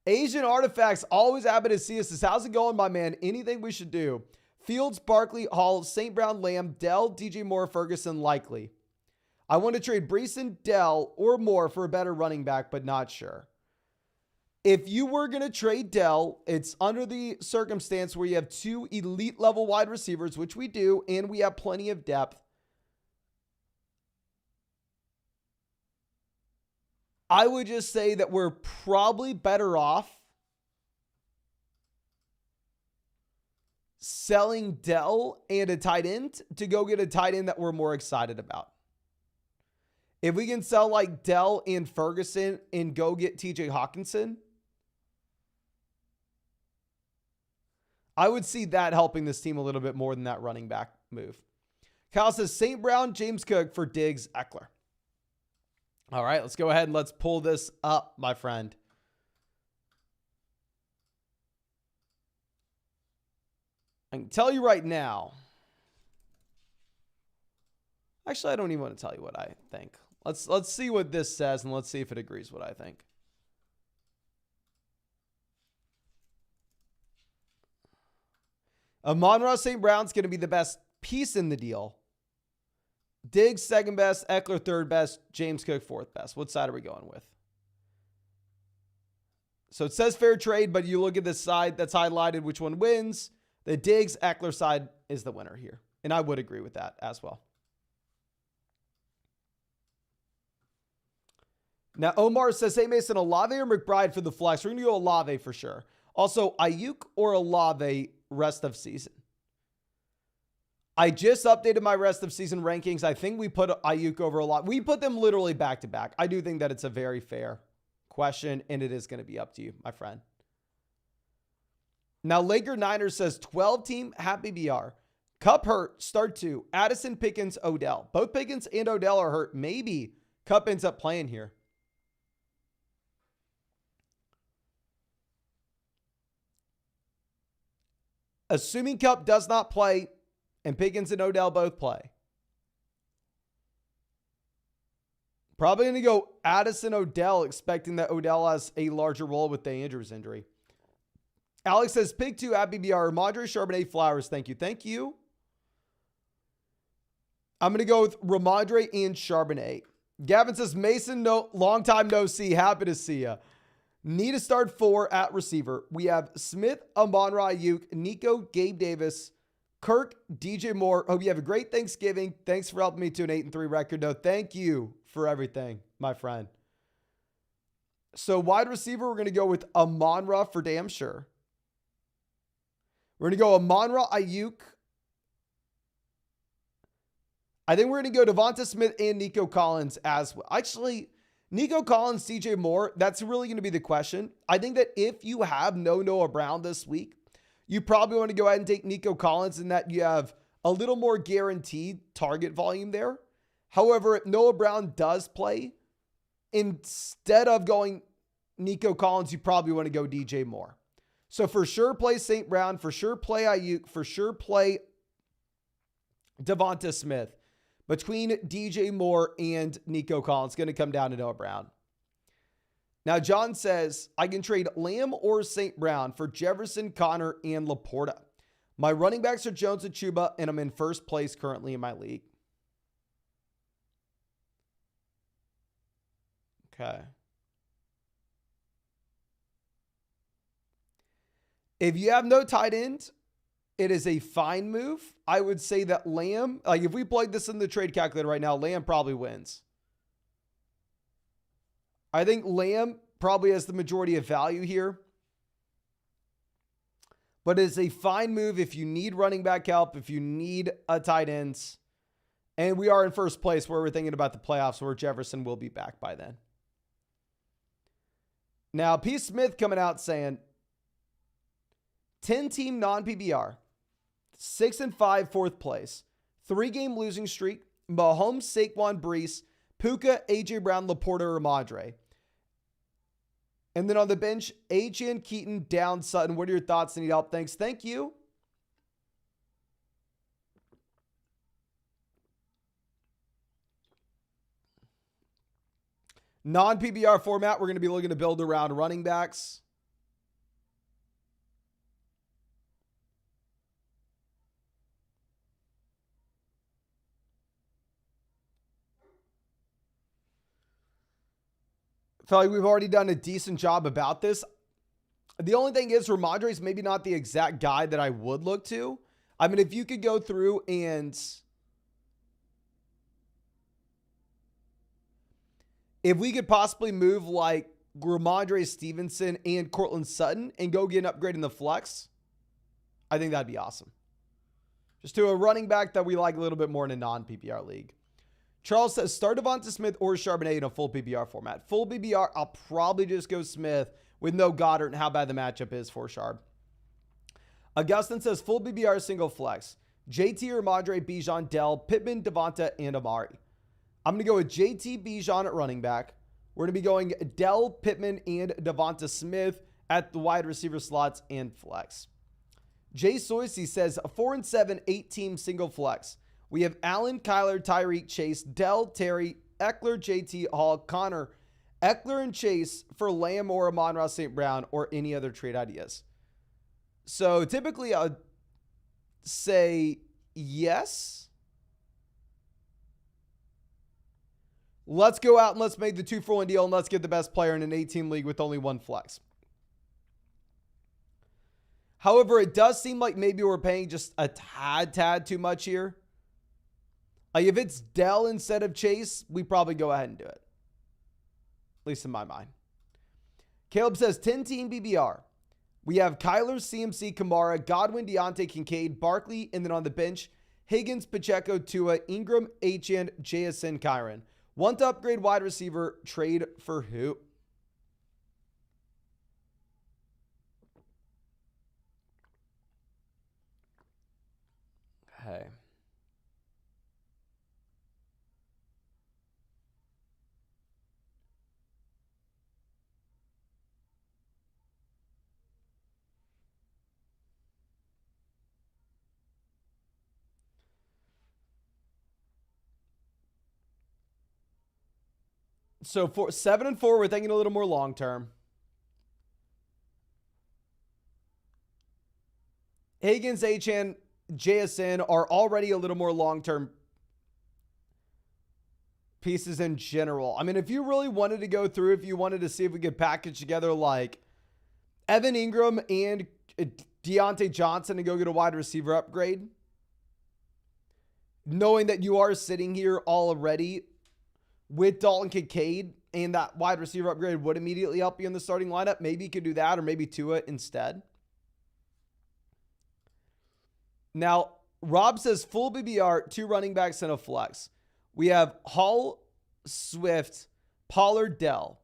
Asian Artifacts, always happy to see us, says how's it going, my man? Anything we should do? Fields, Barkley, Hall, St. Brown, Lamb, Dell, DJ Moore, Ferguson, likely. I want to trade Breeson, Dell, or Moore for a better running back, but not sure. If you were going to trade Dell, it's under the circumstance where you have 2 elite level wide receivers, which we do, and we have plenty of depth. I would just say that we're probably better off selling Dell and a tight end to go get a tight end that we're more excited about. If we can sell like Dell and Ferguson and go get TJ Hawkinson, I would see that helping this team a little bit more than that running back move. Kyle says St. Brown, James Cook for Diggs, Eckler. All right, let's go ahead and let's pull this up, my friend. I can tell you right now. Actually, I don't even want to tell you what I think. Let's see what this says, and let's see if it agrees with what I think. Amon-Ra St. Brown's going to be the best piece in the deal. Diggs, second best. Eckler, third best. James Cook, fourth best. What side are we going with? So it says fair trade, but you look at this side that's highlighted, which one wins. The Diggs, Eckler side is the winner here. And I would agree with that as well. Now, Omar says, hey, Mason, Olave or McBride for the flex? We're going to go Olave for sure. Also, Ayuk or Olave rest of season? I just updated my rest of season rankings. I think we put Ayuk over Olave. We put them literally back to back. I do think that it's a very fair question, and it is going to be up to you, my friend. Now, Laker Niners says 12-team happy BR. Kupp hurt, start 2. Addison, Pickens, Odell. Both Pickens and Odell are hurt. Maybe Kupp ends up playing here. Assuming Kupp does not play and Pickens and Odell both play, probably going to go Addison, Odell, expecting that Odell has a larger role with the Andrews injury. Alex says, pick 2 at BBR. Ramondre, Charbonnet, Flowers. Thank you. Thank you. I'm going to go with Ramondre and Charbonnet. Gavin says, Mason, no, long time no see. Happy to see you. Need to start 4 at receiver. We have Smith, Amon-Ra Ayuk, Nico, Gabe Davis, Kirk, DJ Moore. Hope you have a great Thanksgiving. Thanks for helping me to an 8-3 record. No, thank you for everything, my friend. So wide receiver, we're going to go with Amon-Ra for damn sure. We're going to go Amon-Ra Ayuk. I think we're going to go Devonta Smith and Nico Collins as well. Actually, Nico Collins, DJ Moore, that's really going to be the question. I think that if you have no Noah Brown this week, you probably want to go ahead and take Nico Collins in that you have a little more guaranteed target volume there. However, if Noah Brown does play, instead of going Nico Collins, you probably want to go DJ Moore. So for sure play St. Brown, for sure play Ayuk, for sure play Devonta Smith. Between DJ Moore and Nico Collins, going to come down to Noah Brown. Now, John says, I can trade Lamb or St. Brown for Jefferson, Connor, and Laporta. My running backs are Jones and Chuba, and I'm in first place currently in my league. Okay. If you have no tight end, it is a fine move. I would say that Lamb, like if we plug this in the trade calculator right now, Lamb probably wins. I think Lamb probably has the majority of value here. But it's a fine move if you need running back help, if you need a tight end. And we are in first place where we're thinking about the playoffs where Jefferson will be back by then. Now, P. Smith coming out saying 10-team non-PBR. 6-5, fourth place. 3-game losing streak. Mahomes, Saquon, Brees, Puka, AJ Brown, Laporta, or Madre. And then on the bench, Achane, Keaton, Down, Sutton. What are your thoughts? Need help? Thanks. Thank you. Non-PBR format, we're going to be looking to build around running backs. Felt like we've already done a decent job about this. The only thing is Ramondre is maybe not the exact guy that I would look to. I mean, if you could go through and if we could possibly move like Ramondre Stevenson and Cortland Sutton and go get an upgrade in the flex, I think that'd be awesome. Just to a running back that we like a little bit more in a non-PPR league. Charles says, start Devonta Smith or Charbonnet in a full PPR format. Full PPR, I'll probably just go Smith with no Goddard and how bad the matchup is for Charb. Augustin says, full PPR single flex. JT or Madre, Bijan, Dell, Pittman, Devonta, and Amari. I'm going to go with JT, Bijan at running back. We're going to be going Dell, Pittman, and Devonta Smith at the wide receiver slots and flex. Jay Soisey says, a 4-7, 8-team single flex. We have Allen, Kyler, Tyreek, Chase, Dell, Terry, Eckler, JT, Hall, Connor, Eckler, and Chase for Lamb or Amon-Ra St. Brown or any other trade ideas. So typically I would say yes. Let's go out and let's make the 2-for-1 deal and let's get the best player in an 8-team league with only one flex. However, it does seem like maybe we're paying just a tad too much here. If it's Dell instead of Chase, we probably go ahead and do it. At least in my mind. Caleb says 10-team BBR. We have Kyler, CMC, Kamara, Godwin, Deontay, Kincaid, Barkley, and then on the bench, Higgins, Pacheco, Tua, Ingram, Achane, JSN, Kyron. Want to upgrade wide receiver, trade for who? Okay. So for 7 and 4, we're thinking a little more long term. Higgins, Achane, JSN are already a little more long term pieces in general. I mean, if you really wanted to go through, if you wanted to see if we could package together like Evan Ingram and Deontay Johnson and go get a wide receiver upgrade, knowing that you are sitting here already with Dalton Kincaid and that wide receiver upgrade would immediately help you in the starting lineup, maybe you could do that or maybe Tua instead. Now, Rob says full BBR, 2 running backs and a flex. We have Hall, Swift, Pollard, Dell.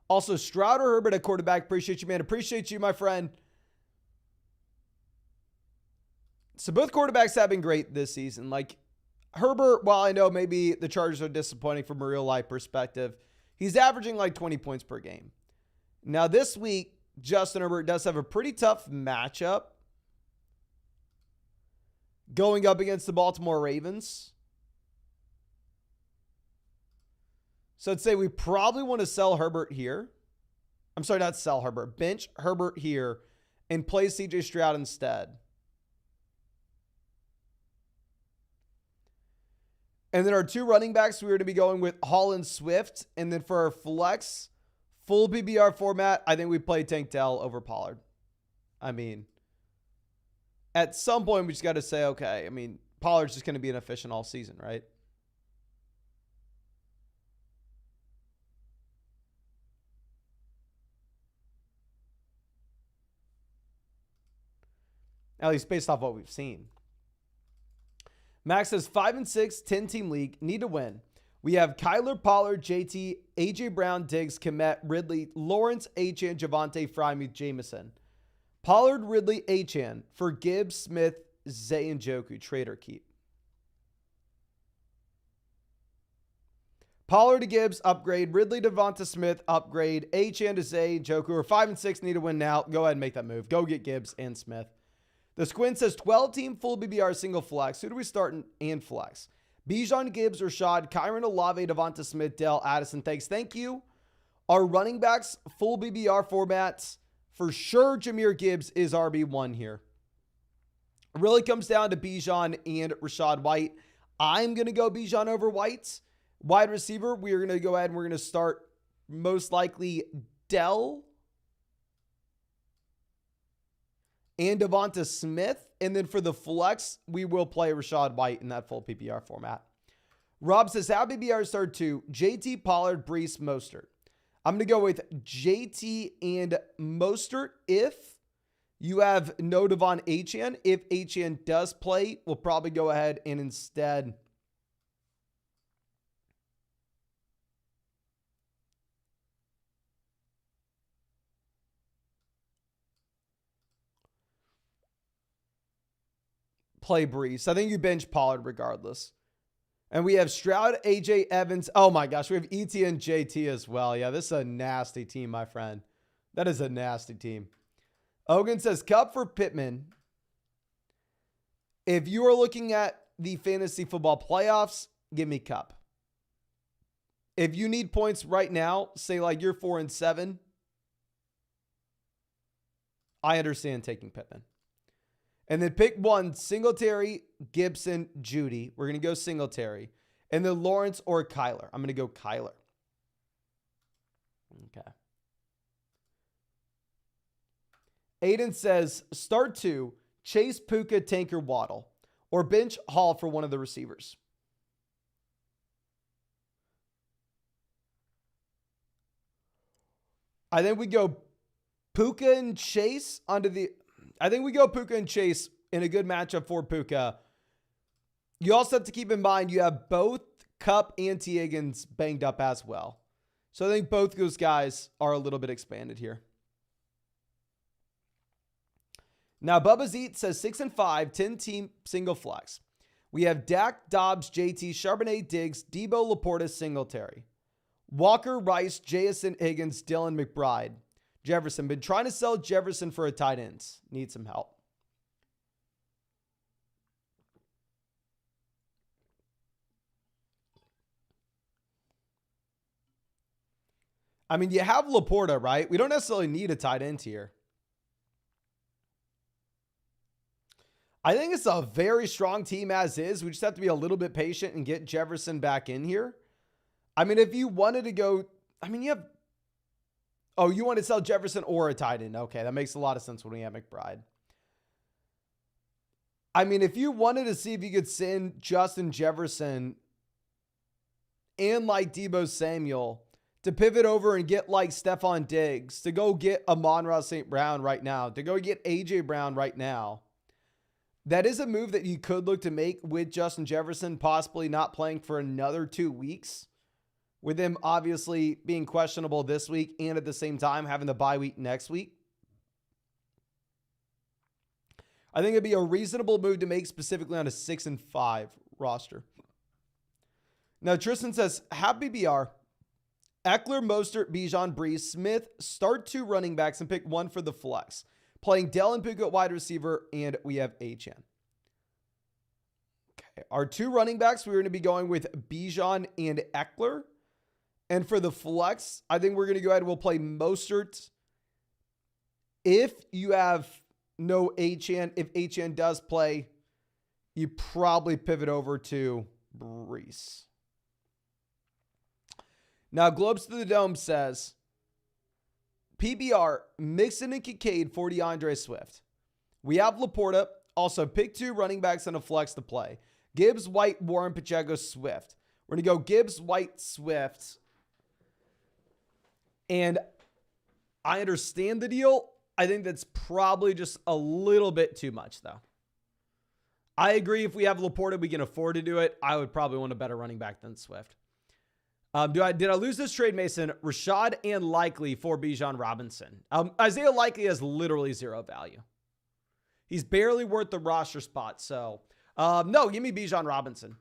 Also, Stroud or Herbert at quarterback. Appreciate you, man. Appreciate you, my friend. So both quarterbacks have been great this season. Like Herbert, while I know maybe the Chargers are disappointing from a real life perspective, he's averaging like 20 points per game. Now this week, Justin Herbert does have a pretty tough matchup going up against the Baltimore Ravens. So I'd say we probably want to sell Herbert here. I'm sorry, not sell Herbert. Bench Herbert here and play CJ Stroud instead. And then our 2 running backs, we were to be going with Hall and Swift. And then for our flex, full PBR format, I think we play Tank Dell over Pollard. I mean, at some point, we just got to say, okay, I mean, Pollard's just going to be inefficient all season, right? At least based off what we've seen. Max says 5-6, 10-team league, need to win. We have Kyler, Pollard, JT, AJ Brown, Diggs, Kmet, Ridley, Lawrence, Achane, Javonte, Fryme, Jameson. Pollard, Ridley, Achane for Gibbs, Smith, Zay, and Njoku. Trade or keep. Pollard to Gibbs, upgrade. Ridley to Devonta Smith, upgrade. Achane to Zay, Njoku. Or 5-6, need to win now. Go ahead and make that move. Go get Gibbs and Smith. The Squint says 12-team full BBR single flex. Who do we start in flex? Bijan, Gibbs, Rashad, Kyron, Olave, Devonta Smith, Dell, Addison. Thanks. Thank you. Our running backs, full BBR formats. For sure, Jahmyr Gibbs is RB1 here. It really comes down to Bijan and Rashad White. I'm going to go Bijan over White. Wide receiver, we are going to go ahead and we're going to start most likely Dell and Devonta Smith. And then for the flex, we will play Rashad White in that full PPR format. Rob says, how BBR start 2? JT, Pollard, Brees, Mostert. I'm going to go with JT and Mostert if you have no Devon Achane. If Achane does play, we'll probably go ahead and instead play Brees. I think you bench Pollard regardless. And we have Stroud, AJ Evans. Oh my gosh, we have ETN, JT as well. Yeah, this is a nasty team, my friend. That is a nasty team. Ogun says, Cup for Pittman. If you are looking at the fantasy football playoffs, give me Cup. If you need points right now, say like you're 4-7, I understand taking Pittman. And then pick one, Singletary, Gibson, Judy. We're going to go Singletary. And then Lawrence or Kyler. I'm going to go Kyler. Okay. Aiden says, start 2, Chase, Puka, Tanker, Waddle. Or bench Hall for one of the receivers. I think we go Puka and Chase onto the... I think we go Puka and Chase in a good matchup for Puka. You also have to keep in mind you have both Kupp and T. Higgins banged up as well. So I think both those guys are a little bit expanded here. Now, Bubba's Eat says 6-5, 10-team single flex. We have Dak, Dobbs, JT, Charbonnet, Diggs, Debo, Laporta, Singletary. Walker, Rice, Jason, Higgins, Dylan, McBride. Jefferson. Been trying to sell Jefferson for a tight end. Need some help. I mean, you have Laporta, right? We don't necessarily need a tight end here. I think it's a very strong team as is. We just have to be a little bit patient and get Jefferson back in here. I mean, if you wanted to go, I mean, you want to sell Jefferson or a tight end. Okay, that makes a lot of sense when we have McBride. I mean, if you wanted to see if you could send Justin Jefferson and like Deebo Samuel to pivot over and get like Stephon Diggs, to go get Amon-Ra St. Brown right now, to go get A.J. Brown right now, that is a move that you could look to make with Justin Jefferson possibly not playing for another 2 weeks, with him obviously being questionable this week and at the same time having the bye week next week. I think it'd be a reasonable move to make specifically on a 6-5 roster. Now, Tristan says, happy BR. Eckler, Mostert, Bijan, Brees, Smith, start 2 running backs and pick 1 for the flex. Playing Dell and Puka at wide receiver, and we have Achane. Okay, our 2 running backs, we're going to be going with Bijan and Eckler. And for the flex, I think we're going to go ahead and we'll play Mostert. If you have no Achane, if Achane does play, you probably pivot over to Brees. Now, Globes to the Dome says, PBR, Mixon and Kincaid for DeAndre Swift. We have Laporta. Also, pick 2 running backs and a flex to play. Gibbs, White, Warren, Pacheco, Swift. We're going to go Gibbs, White, Swift. And I understand the deal. I think that's probably just a little bit too much, though. I agree if we have Laporta, we can afford to do it. I would probably want a better running back than Swift. Did I lose this trade, Mason? Rashad and Likely for Bijan Robinson. Isaiah Likely has literally 0 value. He's barely worth the roster spot. So, no, give me Bijan Robinson.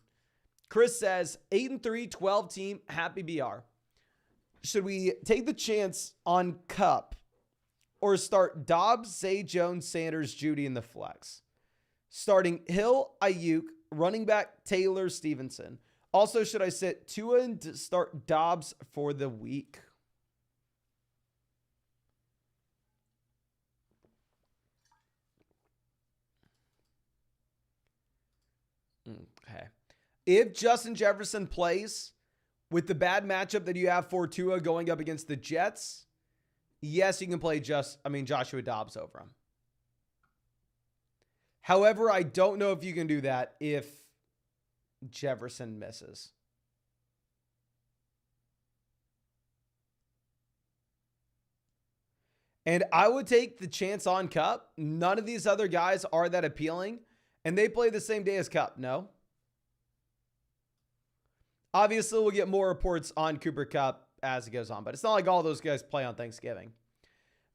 Chris says, 8-3, 12 team, happy BR. Should we take the chance on Kupp or start Dobbs, Zay Jones, Sanders, Judy in the flex? Starting Hill, Ayuk, running back Taylor, Stevenson. Also, should I sit Tua and start Dobbs for the week? Okay. If Justin Jefferson plays with the bad matchup that you have for Tua going up against the Jets, yes, you can play Joshua Dobbs over him. However, I don't know if you can do that if Jefferson misses. And I would take the chance on Kupp. None of these other guys are that appealing. And they play the same day as Kupp, no? Obviously, we'll get more reports on Cooper Kupp as it goes on. But it's not like all those guys play on Thanksgiving.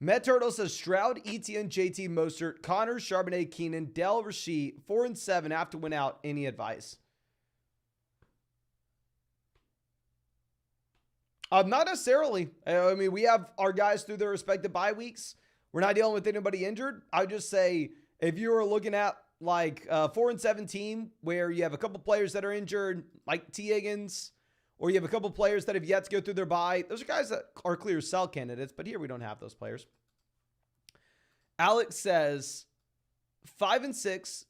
Met Turtle says Stroud, ETN, JT, Mostert, Connor, Charbonnet, Keenan, Dell, Rasheed, 4-7 have to win out. Any advice? Not necessarily. I mean, we have our guys through their respective bye weeks. We're not dealing with anybody injured. I would just say if you were looking at like a 4-7 team where you have a couple players that are injured, like T. Higgins, or you have a couple players that have yet to go through their bye, those are guys that are clear sell candidates, but here we don't have those players. Alex says 5-6,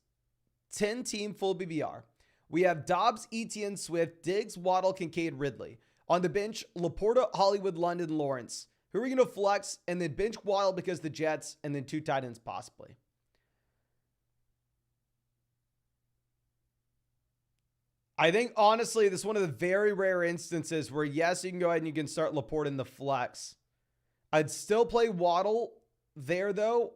10 team full BBR. We have Dobbs, Etienne, Swift, Diggs, Waddle, Kincaid, Ridley. On the bench, Laporta, Hollywood, London, Lawrence. Who are we going to flex? And then bench Waddle because the Jets, and then 2 tight ends possibly. I think, honestly, this is one of the very rare instances where, yes, you can go ahead and you can start Laporta in the flex. I'd still play Waddle there, though.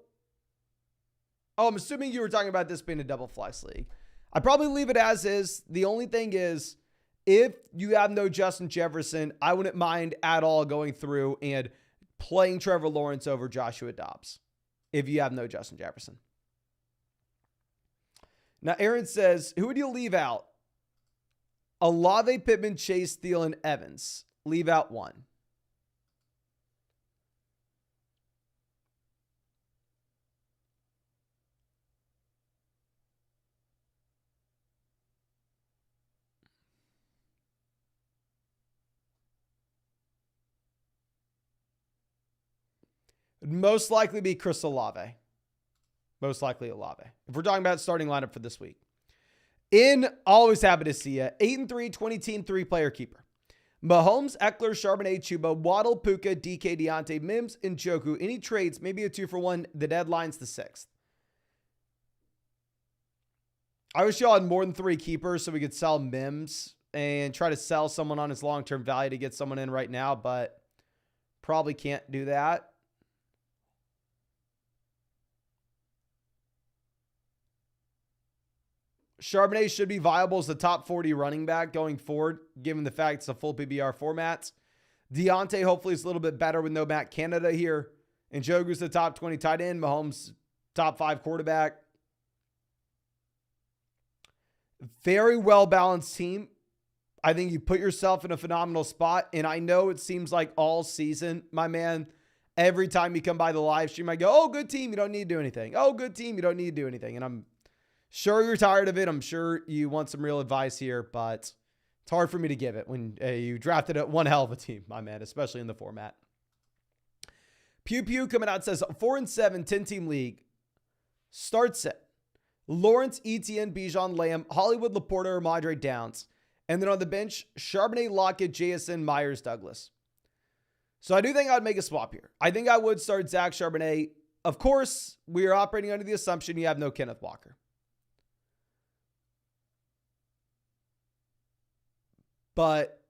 Oh, I'm assuming you were talking about this being a double flex league. I'd probably leave it as is. The only thing is, if you have no Justin Jefferson, I wouldn't mind at all going through and playing Trevor Lawrence over Joshua Dobbs if you have no Justin Jefferson. Now, Aaron says, who would you leave out? Olave, Pittman, Chase, Thielen, Evans. Leave out 1. It'd most likely be Chris Olave. Most likely Olave. If we're talking about starting lineup for this week. Always happy to see you. 8-3, 20-team, 3-player keeper. Mahomes, Eckler, Charbonnet, Chuba, Waddle, Puka, DK, Deontay, Mims, and Njoku. Any trades, maybe a 2-for-1. The deadline's the 6th. I wish y'all had more than 3 keepers so we could sell Mims and try to sell someone on his long-term value to get someone in right now, but probably can't do that. Charbonnet should be viable as the top 40 running back going forward, given the fact it's a full PBR format. Deontay hopefully is a little bit better with no Matt Canada here. And Njoku's the top 20 tight end. Mahomes, top 5 quarterback. Very well-balanced team. I think you put yourself in a phenomenal spot. And I know it seems like all season, my man, every time you come by the live stream, I go, oh, good team, you don't need to do anything. Oh, good team, you don't need to do anything. And I'm sure you're tired of it. I'm sure you want some real advice here, but it's hard for me to give it when you drafted one hell of a team, my man, especially in the format. Pew Pew coming out says 4-7, 10-team league. Start set. Lawrence, Etienne, Bijan, Lamb, Hollywood, Laporta, or Madre Downs. And then on the bench, Charbonnet, Lockett, JSN, Myers, Douglas. So I do think I'd make a swap here. I think I would start Zach Charbonnet. Of course, we are operating under the assumption you have no Kenneth Walker. But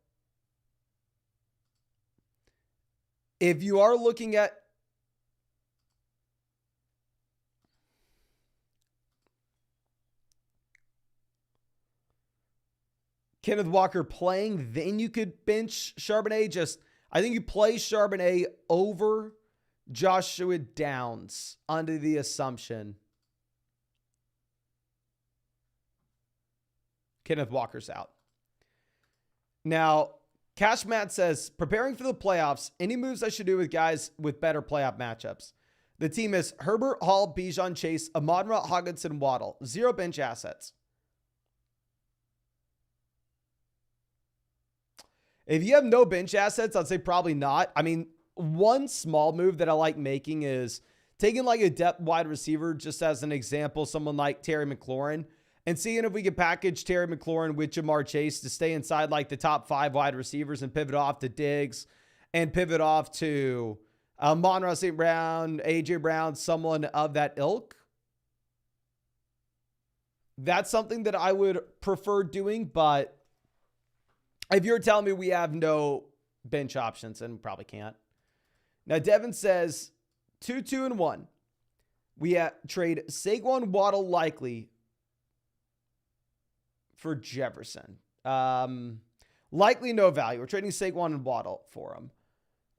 if you are looking at Kenneth Walker playing, then you could bench Charbonnet. I think you play Charbonnet over Joshua Downs under the assumption Kenneth Walker's out. Now, Cash Matt says, preparing for the playoffs, any moves I should do with guys with better playoff matchups? The team is Herbert, Hall, Bijan, Chase, Amon-Ra, Hockenson, Waddle. 0 bench assets. If you have no bench assets, I'd say probably not. I mean, one small move that I like making is taking like a depth wide receiver, just as an example, someone like Terry McLaurin, and seeing if we could package Terry McLaurin with Jamar Chase to stay inside like the top 5 wide receivers and pivot off to Diggs and pivot off to Amon-Ra St. Brown, A.J. Brown, someone of that ilk. That's something that I would prefer doing, but if you're telling me we have no bench options, then we probably can't. Now, Devin says 2-2-1. We trade Saquon, Waddle likely for Jefferson. Likely no value. We're trading Saquon and Waddle for him.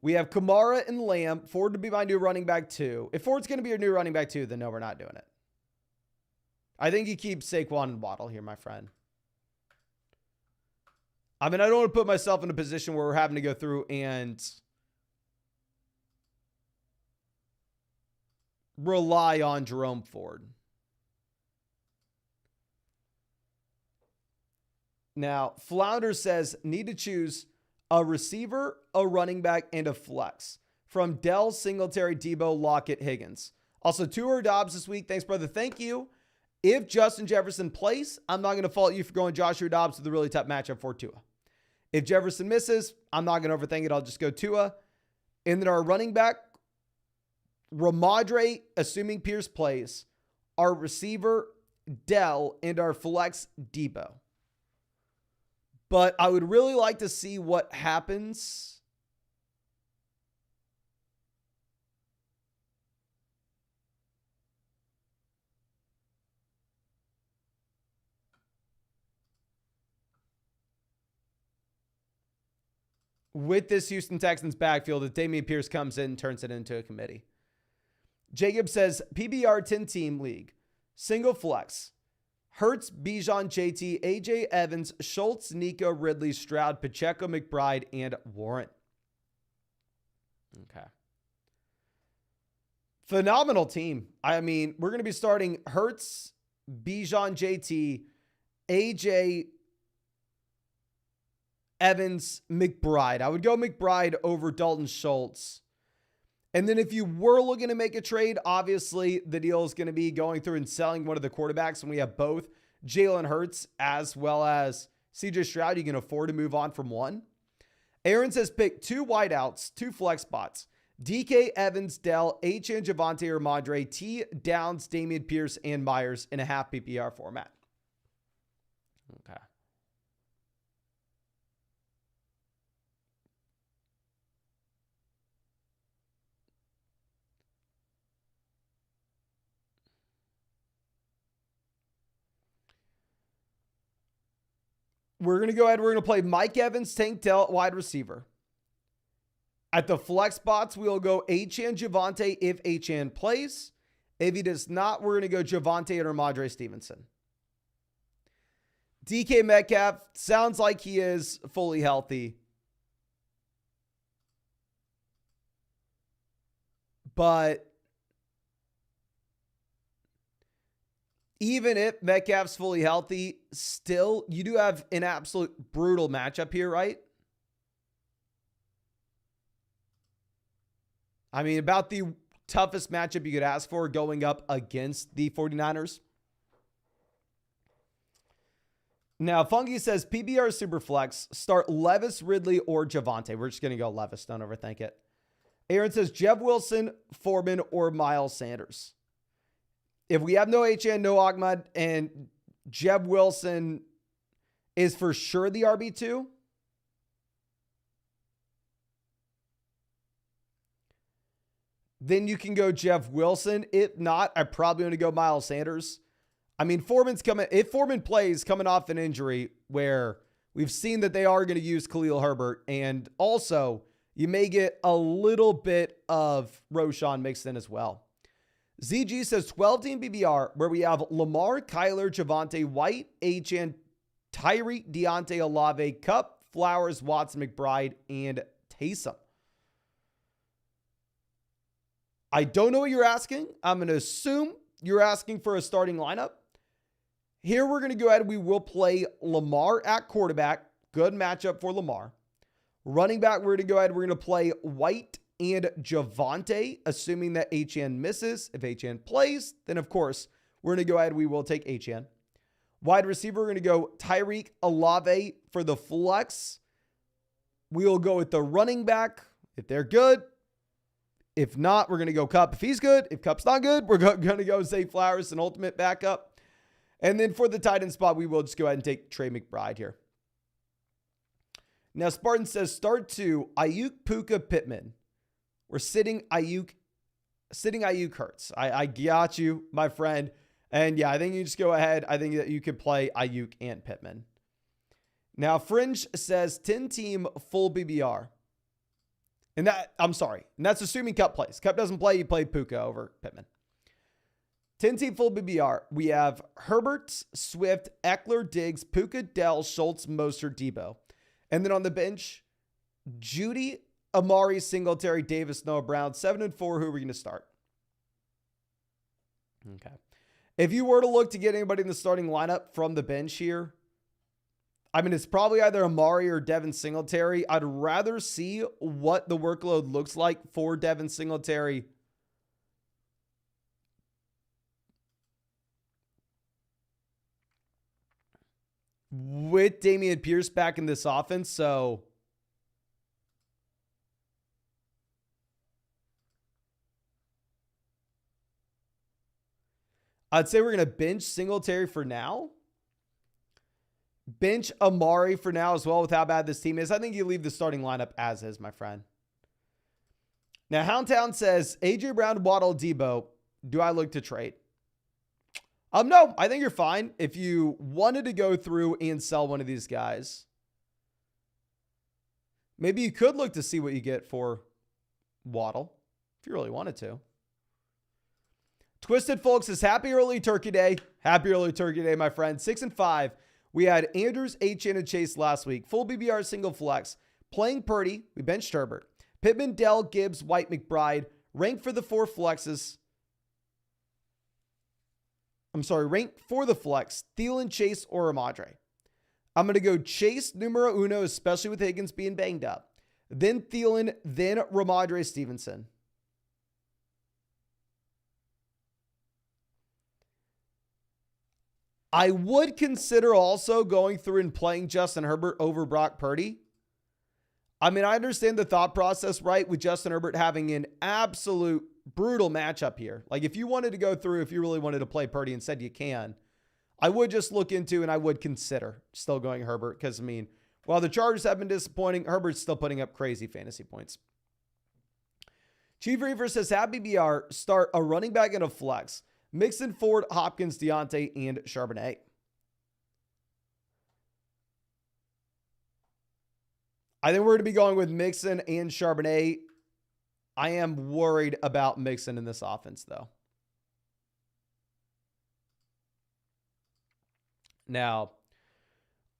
We have Kamara and Lamb. Ford to be my new running back 2. If Ford's going to be your new running back 2, then no, we're not doing it. I think you keep Saquon and Waddle here, my friend. I mean, I don't want to put myself in a position where we're having to go through and rely on Jerome Ford. Now, Flounder says, need to choose a receiver, a running back, and a flex. From Dell, Singletary, Debo, Lockett, Higgins. Also, Tua or Dobbs this week. Thanks, brother. Thank you. If Justin Jefferson plays, I'm not going to fault you for going Joshua Dobbs with a really tough matchup for Tua. If Jefferson misses, I'm not going to overthink it. I'll just go Tua. And then our running back, Ramadre, assuming Pierce plays. Our receiver, Dell, and our flex, Debo. But I would really like to see what happens with this Houston Texans backfield if Dameon Pierce comes in and turns it into a committee. Jacob says, PBR 10-team league. Single flex. Hurts, Bijan, JT, AJ Evans, Schultz, Nico, Ridley, Stroud, Pacheco, McBride, and Warren. Okay. Phenomenal team. I mean, we're going to be starting Hurts, Bijan, JT, AJ, Evans, McBride. I would go McBride over Dalton Schultz. And then if you were looking to make a trade, obviously the deal is going to be going through and selling one of the quarterbacks. And we have both Jalen Hurts as well as CJ Stroud. You can afford to move on from one. Aaron says pick 2 wideouts, 2 flex spots. DK, Evans, Dell, Achane, Javonte, or Madre, T, Downs, Damian Pierce, and Myers in a half PPR format. Okay. We're going to go ahead. We're going to play Mike Evans, Tank Dell, wide receiver. At the flex spots, we'll go Achane, Javonte if Achane plays. If he does not, we're going to go Javonte or Madre Stevenson. DK Metcalf sounds like he is fully healthy. But even if Metcalf's fully healthy, still, you do have an absolute brutal matchup here, right? I mean, about the toughest matchup you could ask for going up against the 49ers. Now, Funky says PBR Superflex, start Levis, Ridley, or Javonte. We're just going to go Levis. Don't overthink it. Aaron says Jeff Wilson, Foreman, or Miles Sanders. If we have no Achane, no Ahmad, and Jeb Wilson is for sure the RB2, then you can go Jeff Wilson. If not, I probably want to go Miles Sanders. I mean, if Foreman plays coming off an injury where we've seen that they are going to use Khalil Herbert, and also you may get a little bit of Roshan mixed in as well. ZG says 12-team BBR where we have Lamar, Kyler, Javonte, White, Achane, Tyreek, Deontay, Olave, Kupp, Flowers, Watson, McBride, and Taysom. I don't know what you're asking. I'm going to assume you're asking for a starting lineup. Here we're going to go ahead and we will play Lamar at quarterback. Good matchup for Lamar. Running back, we're going to go ahead. We're going to play White and Javonte, assuming that Achane misses. If Achane plays, then of course, we're going to go ahead. We will take Achane. Wide receiver, we're going to go Tyreek, Olave for the flex. We will go with the running back if they're good. If not, we're going to go Kupp if he's good. If Kupp's not good, we're going to go Zay Flowers, an ultimate backup. And then for the tight end spot, we will just go ahead and take Trey McBride here. Now, Spartan says start 2, Ayuk, Puka, Pittman. We're sitting Ayuk Hurts. I got you, my friend. And yeah, I think you just go ahead. I think that you could play Ayuk and Pittman. Now, Fringe says 10-team full BBR. And that's assuming Kupp plays. Kupp doesn't play, you play Puka over Pittman. 10-team full BBR. We have Herbert, Swift, Eckler, Diggs, Puka, Dell, Schultz, Mostert, Debo. And then on the bench, Judy, Amari, Singletary, Davis, Noah Brown. 7 and 4. Who are we going to start? Okay. If you were to look to get anybody in the starting lineup from the bench here, I mean, it's probably either Amari or Devin Singletary. I'd rather see what the workload looks like for Devin Singletary. With Damian Pierce back in this offense, so I'd say we're going to bench Singletary for now. Bench Amari for now as well with how bad this team is. I think you leave the starting lineup as is, my friend. Now, Houndtown says, AJ Brown, Waddle, Debo. Do I look to trade? No, I think you're fine. If you wanted to go through and sell one of these guys, maybe you could look to see what you get for Waddle if you really wanted to. Twisted Folks says, happy early turkey day. Happy early turkey day, my friend. 6 and 5. We had Andrews, Achane, and Chase last week. Full BBR single flex. Playing Purdy. We benched Herbert. Pittman, Dell, Gibbs, White, McBride. Ranked for the 4 flexes. Ranked for the flex. Thielen, Chase, or Ramadre. I'm going to go Chase, numero uno, especially with Higgins being banged up. Then Thielen, then Ramadre Stevenson. I would consider also going through and playing Justin Herbert over Brock Purdy. I mean, I understand the thought process, right? With Justin Herbert having an absolute brutal matchup here. Like if you wanted to go through, if you really wanted to play Purdy and said you can, I would just look into and I would consider still going Herbert. Because, I mean, while the Chargers have been disappointing, Herbert's still putting up crazy fantasy points. Chief Reaver says, have BBR start a running back and a flex. Mixon, Ford, Hopkins, Deontay, and Charbonnet. I think we're going to be going with Mixon and Charbonnet. I am worried about Mixon in this offense, though. Now,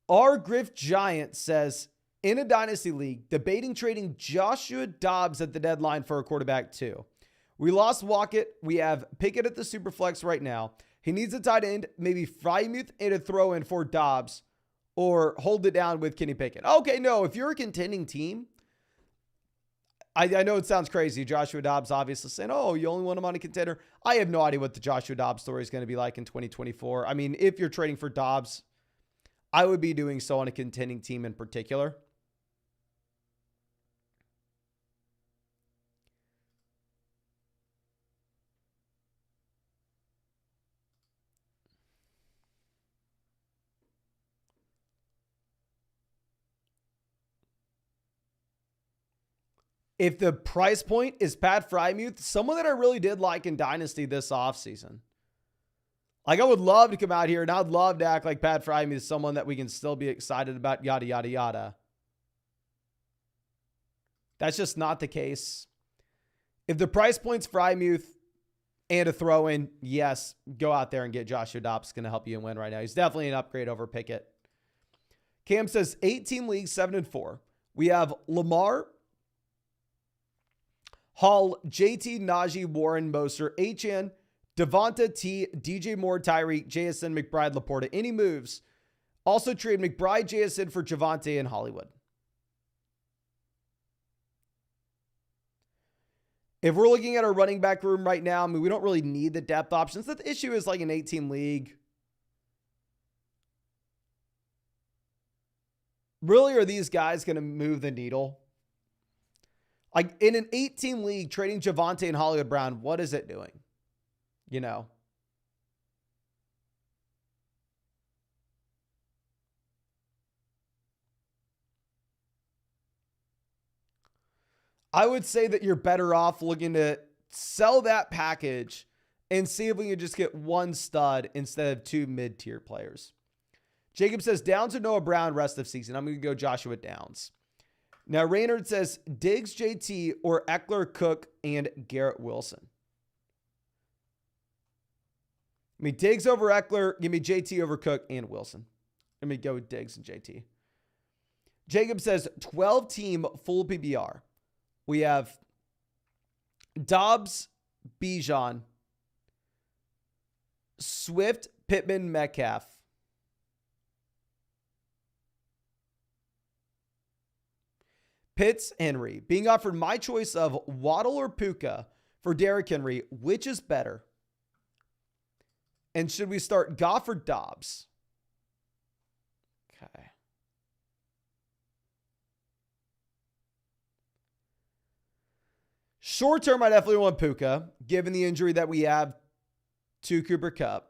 our Griff Giant says, in a Dynasty League, debating trading Joshua Dobbs at the deadline for a quarterback too. We lost Wackett. We have Pickett at the Superflex right now. He needs a tight end, maybe Frymuth and a throw in for Dobbs, or hold it down with Kenny Pickett. Okay, no, if you're a contending team, I know it sounds crazy. Joshua Dobbs obviously saying, oh, you only want him on a contender. I have no idea what the Joshua Dobbs story is going to be like in 2024. I mean, if you're trading for Dobbs, I would be doing so on a contending team in particular. If the price point is Pat Frymuth, someone that I really did like in Dynasty this offseason. Like, I would love to come out here and I'd love to act like Pat Frymuth is someone that we can still be excited about, yada, yada, yada. That's just not the case. If the price point's Frymuth and a throw in, yes, go out there and get Joshua Dobbs. It's going to help you win right now. He's definitely an upgrade over Pickett. Cam says 18 leagues, 7-4. We have Lamar, Hall, JT, Najee, Warren, Moser, Achane, Devonta, T, DJ Moore, Tyreek, JSN, McBride, Laporta. Any moves? Also trade McBride, JSN for Javonte and Hollywood. If we're looking at our running back room right now, I mean, we don't really need the depth options. The issue is like an 18 league. Really, are these guys going to move the needle? Like in an 18 league, trading Javonte and Hollywood Brown, what is it doing? You know? I would say that you're better off looking to sell that package and see if we can just get one stud instead of two mid-tier players. Jacob says Downs or Noah Brown rest of season. I'm going to go Joshua Downs. Now, Raynard says Diggs, JT, or Eckler, Cook, and Garrett Wilson. I mean, Diggs over Eckler. Give me JT over Cook and Wilson. Let me go with Diggs and JT. Jacob says 12-team full PBR. We have Dobbs, Bijan, Swift, Pittman, Metcalf. Pitts, Henry. Being offered my choice of Waddle or Puka for Derrick Henry. Which is better? And should we start Goff or Dobbs? Okay. Short term, I definitely want Puka, given the injury that we have to Cooper Kupp.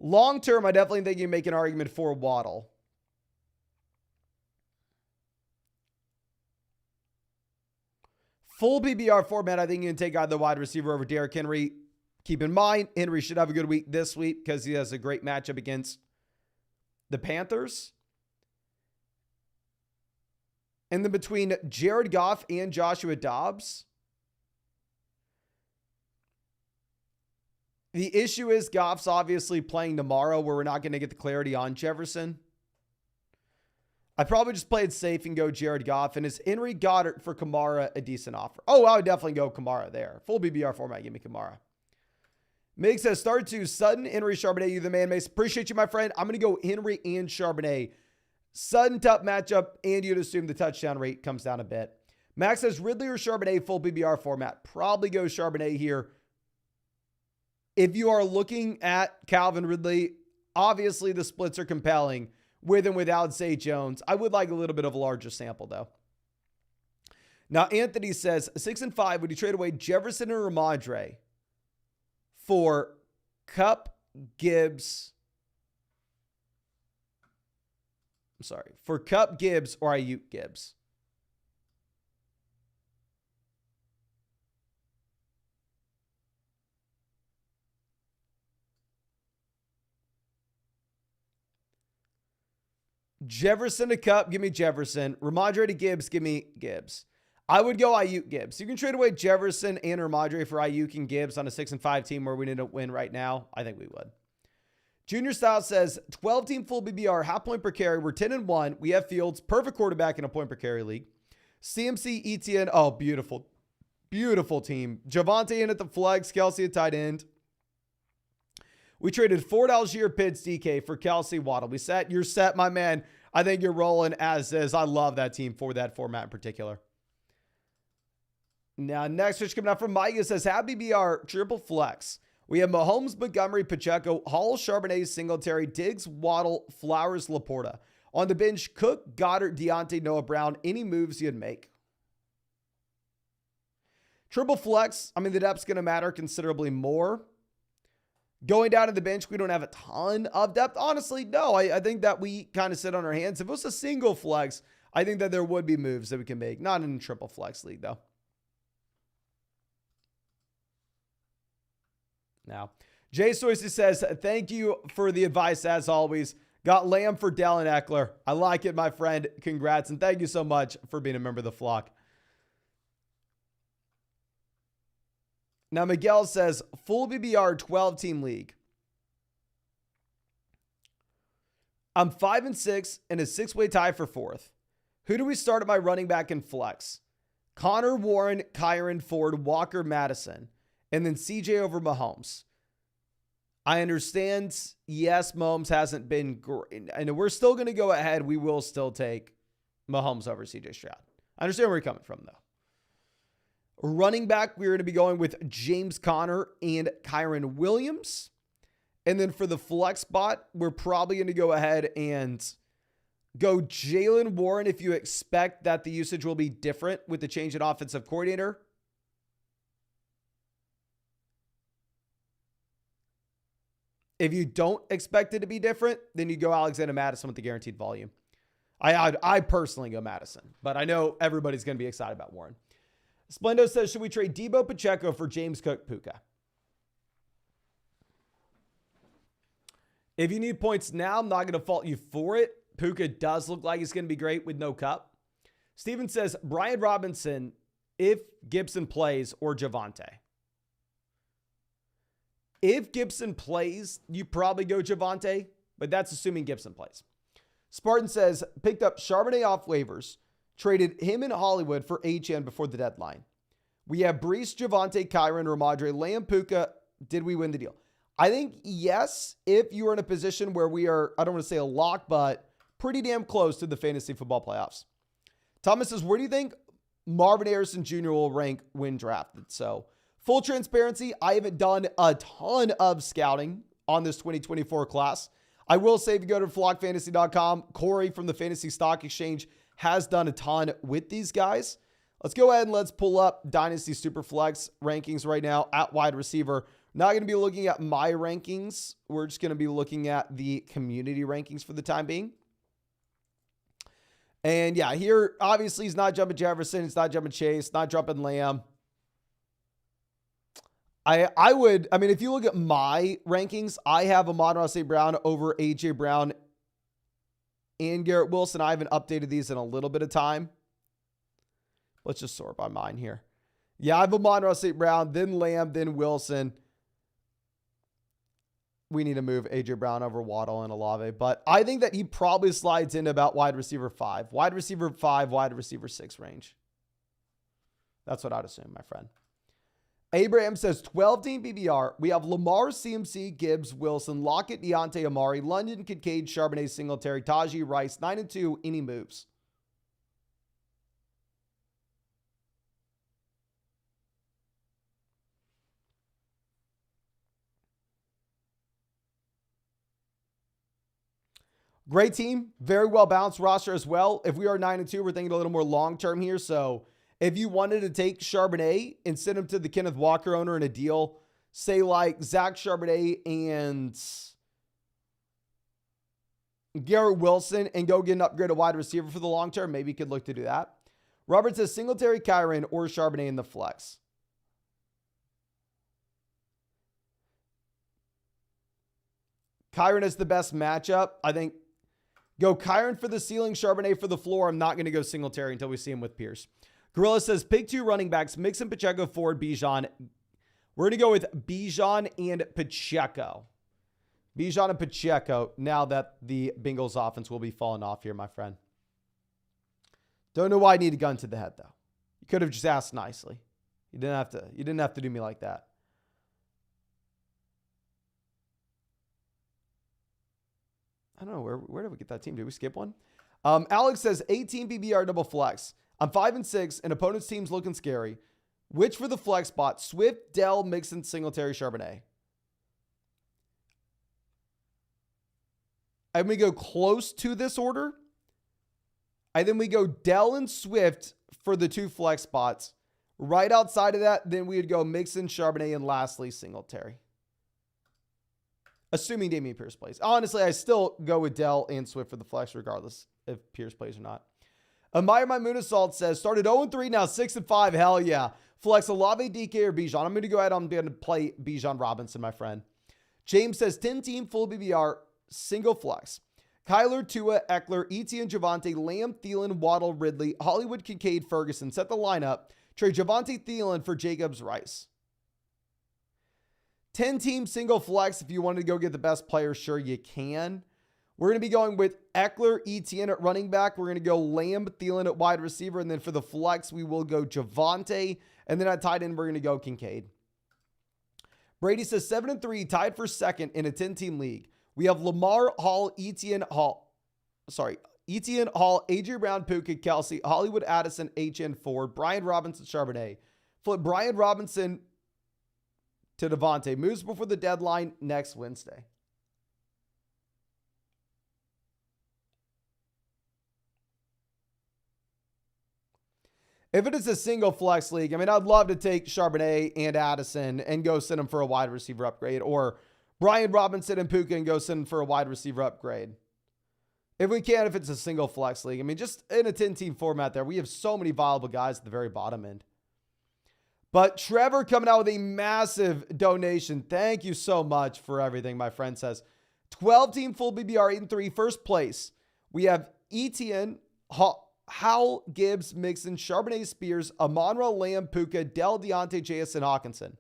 Long term, I definitely think you make an argument for Waddle. Full PBR format, I think you can take either wide receiver over Derrick Henry. Keep in mind, Henry should have a good week this week because he has a great matchup against the Panthers. And then between Jared Goff and Joshua Dobbs, the issue is Goff's obviously playing tomorrow where we're not going to get the clarity on Jefferson. I probably just play it safe and go Jared Goff. And is Henry Goddard for Kamara a decent offer? Oh, I would definitely go Kamara there. Full BBR format, give me Kamara. Mig says, start to Sutton, Henry, Charbonnet, you the man, Mace. Appreciate you, my friend. I'm going to go Henry and Charbonnet. Sutton, tough matchup, and you'd assume the touchdown rate comes down a bit. Max says, Ridley or Charbonnet, full BBR format. Probably go Charbonnet here. If you are looking at Calvin Ridley, obviously the splits are compelling. with and without Zay Jones. I would like a little bit of a larger sample, though. Now, Anthony says, 6 and 5, would you trade away Jefferson or Ramondre for Cup, Gibbs? I'm sorry, for Cup, Gibbs, or Ayuk, Gibbs? Jefferson to Cup, give me Jefferson. Ramondre to Gibbs, give me Gibbs. I would go Ayuk, Gibbs. You can trade away Jefferson and Ramondre for Ayuk and Gibbs on a 6 and 5 team where we need to win right now. I think we would. Junior Style says 12-team full BBR, half point per carry. We're 10 and 1. We have Fields, perfect quarterback in a point per carry league. CMC, ETN, oh, beautiful. Beautiful team. Javonte in at the flex, Kelsey at tight end. We traded Ford Algier, Pitts, DK for Kelsey, Waddle. You're set, my man. I think you're rolling as is. I love that team for that format in particular. Now, next switch coming out from Mike. It says, have BBR triple flex. We have Mahomes, Montgomery, Pacheco, Hall, Charbonnet, Singletary, Diggs, Waddle, Flowers, Laporta. On the bench, Cook, Goddard, Deontay, Noah Brown. Any moves you'd make? Triple flex. I mean, the depth's going to matter considerably more. Going down to the bench, we don't have a ton of depth. Honestly, no. I think that we kind of sit on our hands. If it was a single flex, I think that there would be moves that we can make. Not in a triple flex league, though. Now, Jay Soyce says, thank you for the advice as always. Got Lamb for Dell and Eckler. I like it, my friend. Congrats, and thank you so much for being a member of the flock. Now, Miguel says, full BBR 12-team league. I'm 5 and 6 in a 6-way tie for 4th. Who do we start at my running back in flex? Connor, Warren, Kyron, Ford, Walker, Madison, and then CJ over Mahomes. I understand, yes, Mahomes hasn't been great, and we're still going to go ahead. We will still take Mahomes over CJ Stroud. I understand where you're coming from, though. Running back, we're going to be going with James Conner and Kyron Williams. And then for the flex spot, we're probably going to go ahead and go Jalen Warren if you expect that the usage will be different with the change in offensive coordinator. If you don't expect it to be different, then you go Alexander Madison with the guaranteed volume. I personally go Madison, but I know everybody's going to be excited about Warren. Splendo says, should we trade Debo Pacheco for James Cook Puka? If you need points now, I'm not going to fault you for it. Puka does look like he's going to be great with no cup. Steven says, Brian Robinson, if Gibson plays, or Javonte. If Gibson plays, you probably go Javonte, but that's assuming Gibson plays. Spartan says, picked up Charbonnet off waivers. Traded him in Hollywood for Achane before the deadline. We have Brees, Javonte, Kyron, Ramondre, Lamb, Puka. Did we win the deal? I think yes, if you are in a position where we are, I don't want to say a lock, but pretty damn close to the fantasy football playoffs. Thomas says, where do you think Marvin Harrison Jr. will rank when drafted? So full transparency, I haven't done a ton of scouting on this 2024 class. I will say if you go to flockfantasy.com, Corey from the Fantasy Stock Exchange has done a ton with these guys. Let's go ahead and let's pull up Dynasty Superflex rankings right now at wide receiver. Not going to be looking at my rankings. We're just going to be looking at the community rankings for the time being. And yeah, here, obviously, he's not jumping Jefferson. He's not jumping Chase, not jumping Lamb. I mean, if you look at my rankings, I have Amon-Ra St. Brown over A.J. Brown and Garrett Wilson. I haven't updated these in a little bit of time. Let's just sort by mine here. Yeah, I have Amon-Ra St. Brown, then Lamb, then Wilson. We need to move A.J. Brown over Waddle and Olave. But I think that he probably slides into about wide receiver 5. Wide receiver 5, wide receiver 6 range. That's what I'd assume, my friend. Abraham says 12-team BBR. We have Lamar, CMC, Gibbs, Wilson, Lockett, Deontay, Amari, London, Kincaid, Charbonnet, Singletary, Tajee, Rice, 9-2. Any moves? Great team, very well balanced roster as well. If we are 9-2, we're thinking a little more long-term here. So if you wanted to take Charbonnet and send him to the Kenneth Walker owner in a deal, say like Zach Charbonnet and Garrett Wilson, and go get an upgrade, a wide receiver for the long term, maybe you could look to do that. Robert says Singletary, Kyron, or Charbonnet in the flex. Kyron is the best matchup. I think go Kyron for the ceiling, Charbonnet for the floor. I'm not going to go Singletary until we see him with Pierce. Gorilla says pick 2 running backs, Mixon, Pacheco, Ford, Bijan. We're going to go with Bijan and Pacheco. Bijan and Pacheco, now that the Bengals offense will be falling off here, my friend. Don't know why I need a gun to the head, though. You could have just asked nicely. You didn't have to do me like that. I don't know. Where did we get that team? Did we skip one? Alex says 18 PBR double flex. I'm 5-6, and opponent's team's looking scary. Which for the flex spot? Swift, Dell, Mixon, Singletary, Charbonnet. And we go close to this order. And then we go Dell and Swift for the 2 flex spots. Right outside of that, then we would go Mixon, Charbonnet, and lastly, Singletary. Assuming Dameon Pierce plays. Honestly, I still go with Dell and Swift for the flex, regardless if Pierce plays or not. Amaya Maimunasalt says, started 0-3, now 6-5. Hell yeah. Flex Olave, DK, or Bijan. I'm going to go ahead. I'm going to play Bijan Robinson, my friend. James says 10-team full BBR, single flex. Kyler, Tua, Eckler, Etienne, Javonte, Lamb, Thielen, Waddle, Ridley, Hollywood, Kincaid, Ferguson. Set the lineup. Trade Javonte Thielen for Jacobs Rice. 10-team single flex. If you wanted to go get the best player, sure you can. We're going to be going with Eckler, Etienne at running back. We're going to go Lamb, Thielen at wide receiver. And then for the flex, we will go Javonte. And then at tight end, we're going to go Kincaid. Brady says 7-3, tied for second in a 10-team league. We have Lamar, Hall, Etienne, Hall, Adrian Brown, Puka, Kelsey, Hollywood, Addison, HN, Ford, Brian Robinson, Charbonnet. Flip Brian Robinson to Devontae. Moves before the deadline next Wednesday. If it is a single flex league, I mean, I'd love to take Charbonnet and Addison and go send them for a wide receiver upgrade, or Brian Robinson and Puka and go send them for a wide receiver upgrade. If we can, if it's a single flex league. I mean, just in a 10-team format there, we have so many viable guys at the very bottom end. But Trevor coming out with a massive donation. Thank you so much for everything, my friend says. 12-team full BBR, 8-3, first place. We have Etienne, Howell, Gibbs, Mixon, Charbonnet, Spears, Amon-Ra, Lamb, Puka, Dell, Deontay, Jason, Hawkinson.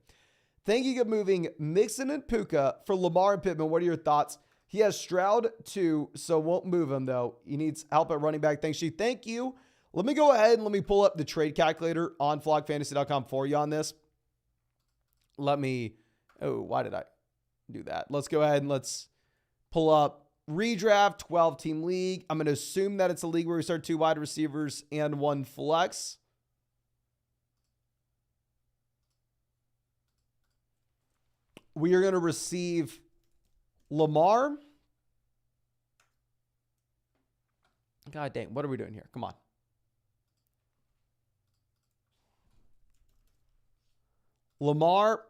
Thinking of moving Mixon and Puka for Lamar and Pittman. What are your thoughts? He has Stroud too, so won't move him though. He needs help at running back. Thanks, G. Thank you. Let me go ahead and let me pull up the trade calculator on flockfantasy.com for you on this. Why did I do that? Let's go ahead and let's pull up redraft 12-team league. I'm going to assume that it's a league where we start 2 wide receivers and 1 flex. We are going to receive Lamar. God dang, what are we doing here? Come on. Lamar,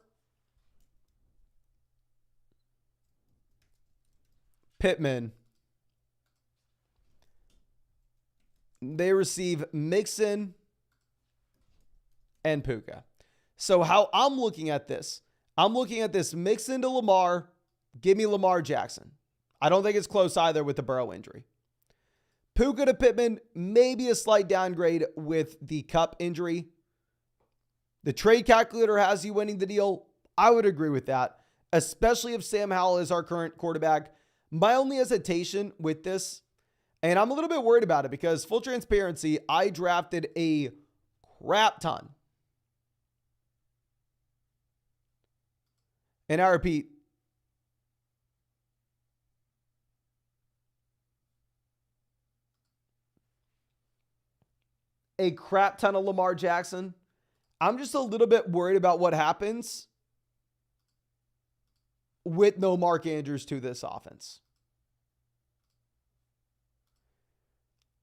Pittman. They receive Mixon and Puka. So how I'm looking at this, Mixon to Lamar, give me Lamar Jackson. I don't think it's close either with the Burrow injury. Puka to Pittman, maybe a slight downgrade with the Cup injury. The trade calculator has you winning the deal. I would agree with that, especially if Sam Howell is our current quarterback. My only hesitation with this, and I'm a little bit worried about it because full transparency, I drafted a crap ton. And I repeat, a crap ton of Lamar Jackson. I'm just a little bit worried about what happens with no Mark Andrews to this offense.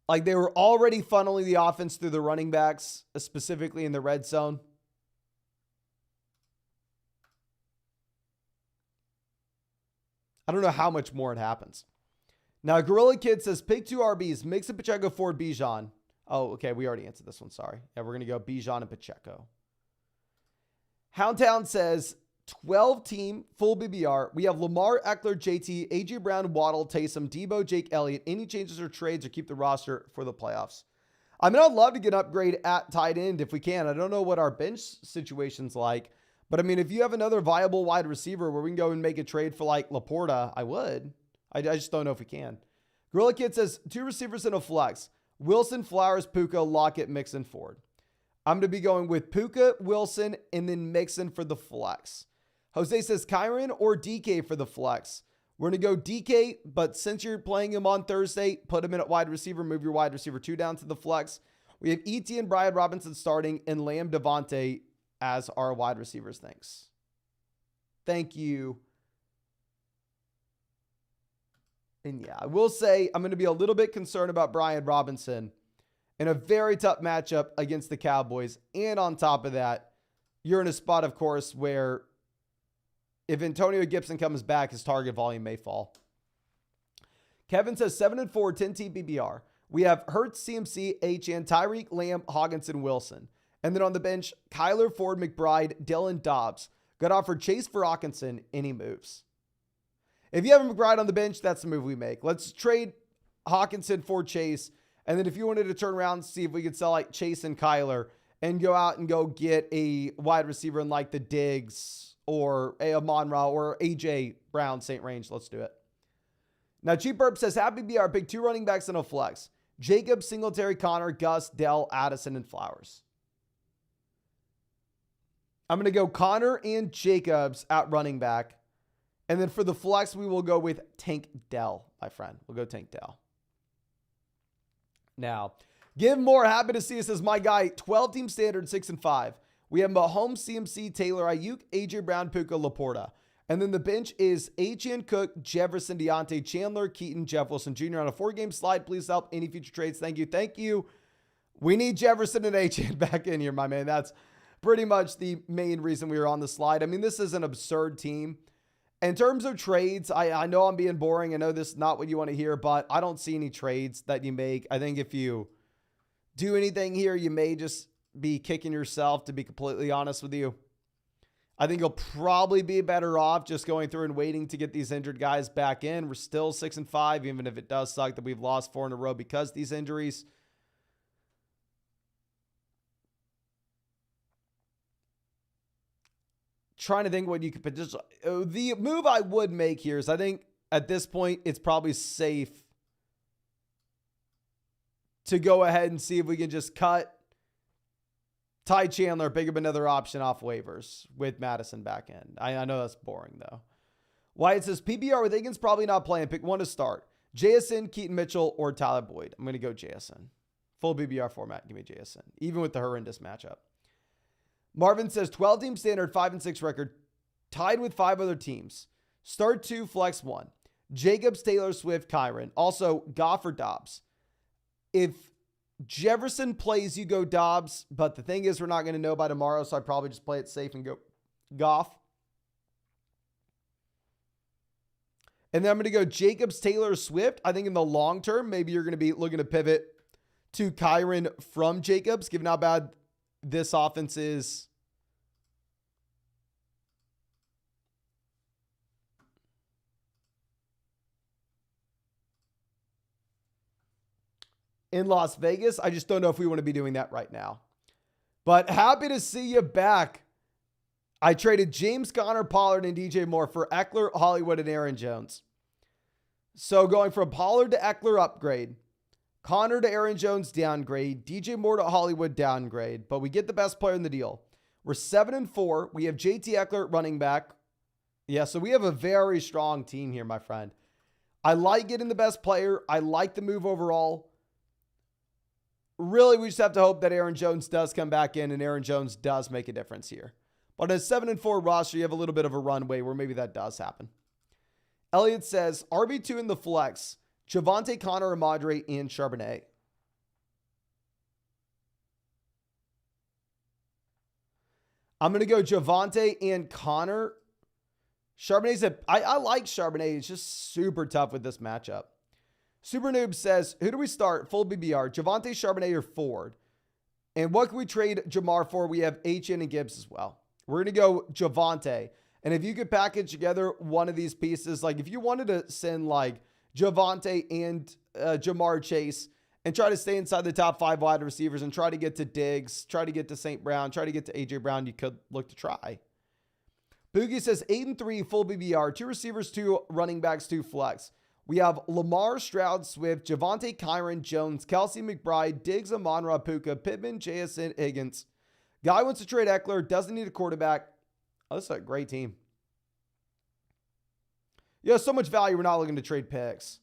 Like they were already funneling the offense through the running backs, specifically in the red zone. I don't know how much more it happens. Now, Gorilla Kid says, pick 2 RBs, Mixon, Pacheco, Ford, Bijan. Oh, okay. We already answered this one. Sorry. Yeah, we're going to go Bijan and Pacheco. Houndtown says, 12-team, full BBR. We have Lamar, Eckler, JT, A.J. Brown, Waddle, Taysom, Debo, Jake Elliott. Any changes or trades or keep the roster for the playoffs? I mean, I'd love to get an upgrade at tight end if we can. I don't know what our bench situation's like. But, I mean, if you have another viable wide receiver where we can go and make a trade for, like, Laporta, I would. I just don't know if we can. Gorilla Kid says, 2 receivers in a flex. Wilson, Flowers, Puka, Lockett, Mixon, Ford. I'm going to be going with Puka, Wilson, and then Mixon for the flex. Jose says, Kyron or DK for the flex. We're going to go DK, but since you're playing him on Thursday, put him in at wide receiver, move your wide receiver 2 down to the flex. We have E.T. and Brian Robinson starting, and Lamb Devontae as our wide receivers. Thanks. Thank you. And yeah, I will say I'm going to be a little bit concerned about Brian Robinson in a very tough matchup against the Cowboys. And on top of that, you're in a spot, of course, where if Antonio Gibson comes back, his target volume may fall. Kevin says 7-4, 10-team BBR. We have Hurts, CMC, Achane, Tyreek, Lamb, Hockenson, Wilson. And then on the bench, Kyler, Ford, McBride, Dylan, Dobbs. Got offered Chase for Hockenson. Any moves? If you have a McBride on the bench, that's the move we make. Let's trade Hockenson for Chase. And then if you wanted to turn around and see if we could sell like Chase and Kyler and go out and go get a wide receiver in like the Diggs or a Amon-Ra or AJ Brown, St. Range, let's do it. Now, Cheap Burp says, happy BR, pick 2 running backs and a flex. Jacob, Singletary, Connor, Gus, Dell, Addison, and Flowers. I'm going to go Connor and Jacobs at running back. And then for the flex, we will go with Tank Dell, my friend. We'll go Tank Dell. Now, Give More, happy to see us as my guy. 12-team standard, 6-5. We have Mahomes, CMC, Taylor, Ayuk, AJ Brown, Puka, Laporta. And then the bench is Achane, Cook, Jefferson, Deontay, Chandler, Keaton, Jeff Wilson Jr. on a 4-game slide. Please help. Any future trades? Thank you. Thank you. We need Jefferson and Achane back in here, my man. That's pretty much the main reason we were on the slide. I mean, this is an absurd team. In terms of trades, I know I'm being boring. I know this is not what you want to hear, but I don't see any trades that you make. I think if you do anything here, you may just be kicking yourself, to be completely honest with you. I think you'll probably be better off just going through and waiting to get these injured guys back in. We're still 6-5, even if it does suck that we've lost 4 in a row because of these injuries. Trying to think what you could potentially... The move I would make here is I think at this point it's probably safe to go ahead and see if we can just cut Ty Chandler, pick up another option off waivers with Madison back end. I know that's boring though. Wyatt says PBR with Higgins probably not playing. Pick one to start. JSN, Keaton Mitchell, or Tyler Boyd. I'm going to go JSN. Full BBR format. Give me JSN. Even with the horrendous matchup. Marvin says 12-team standard, 5-6 record, tied with 5 other teams. Start 2, flex 1. Jacobs, Taylor, Swift, Kyron. Also, Goff or Dobbs. If Jefferson plays, you go Dobbs, but the thing is we're not going to know by tomorrow, so I'd probably just play it safe and go Goff. And then I'm going to go Jacobs, Taylor, Swift. I think in the long term, maybe you're going to be looking to pivot to Kyron from Jacobs, given how bad this offense is. In Las Vegas, I just don't know if we want to be doing that right now. But happy to see you back. I traded James Conner, Pollard, and DJ Moore for Eckler, Hollywood, and Aaron Jones. So going from Pollard to Eckler, upgrade. Conner to Aaron Jones, downgrade. DJ Moore to Hollywood, downgrade. But we get the best player in the deal. We're 7-4. We have JT Eckler, running back. Yeah, so we have a very strong team here, my friend. I like getting the best player. I like the move overall. Really, we just have to hope that Aaron Jones does come back in and Aaron Jones does make a difference here. But a 7-4 roster, you have a little bit of a runway where maybe that does happen. Elliot says, RB2 in the flex, Javonte, Connor, Amadre, and Charbonnet. I'm going to go Javonte and Connor. Charbonnet's I like Charbonnet. It's just super tough with this matchup. Super Noob says, who do we start? Full BBR. Javonte, Charbonnet, or Ford? And what can we trade Jamar for? We have Achane and Gibbs as well. We're going to go Javonte. And if you could package together one of these pieces, like if you wanted to send like Javonte and Jamar Chase and try to stay inside the top 5 wide receivers and try to get to Diggs, try to get to St. Brown, try to get to AJ Brown, you could look to try. Boogie says 8-3 full BBR, 2 receivers, 2 running backs, 2 flex. We have Lamar, Stroud, Swift, Javonte, Kyron, Jones, Kelsey, McBride, Diggs, Amon-Ra, Puka, Pittman, JSN, Higgins. Guy wants to trade Eckler, doesn't need a quarterback. Oh, this is a great team. Yeah, so much value, we're not looking to trade picks.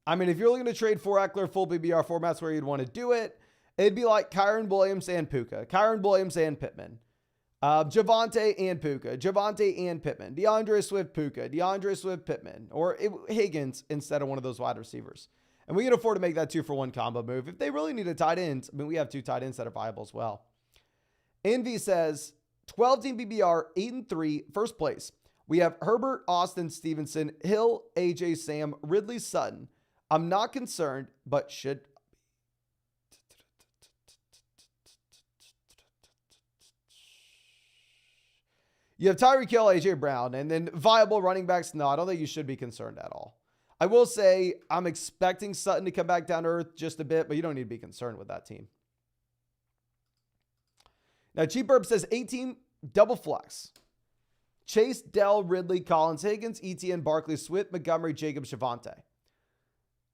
I mean, if you're looking to trade for Eckler, full BBR formats where you'd want to do it, it'd be like Kyron Williams and Puka, Kyron Williams and Pittman. Javonte and Puka, Javonte and Pittman, DeAndre Swift, Puka, DeAndre Swift, Pittman, or Higgins instead of one of those wide receivers. And we can afford to make that 2-for-1 combo move. If they really need a tight end, I mean, we have 2 tight ends that are viable as well. Envy says 12-team BBR, 8-3, first place. We have Herbert, Austin, Stevenson, Hill, AJ, Sam, Ridley, Sutton. I'm not concerned, but should. You have Tyreek Hill, AJ Brown, and then viable running backs. No, I don't think you should be concerned at all. I will say I'm expecting Sutton to come back down to earth just a bit, but you don't need to be concerned with that team. Now, Cheap Burp says 18 double flex. Chase, Dell, Ridley, Collins, Higgins, ETN, Barkley, Swift, Montgomery, Jacobs, Javonte.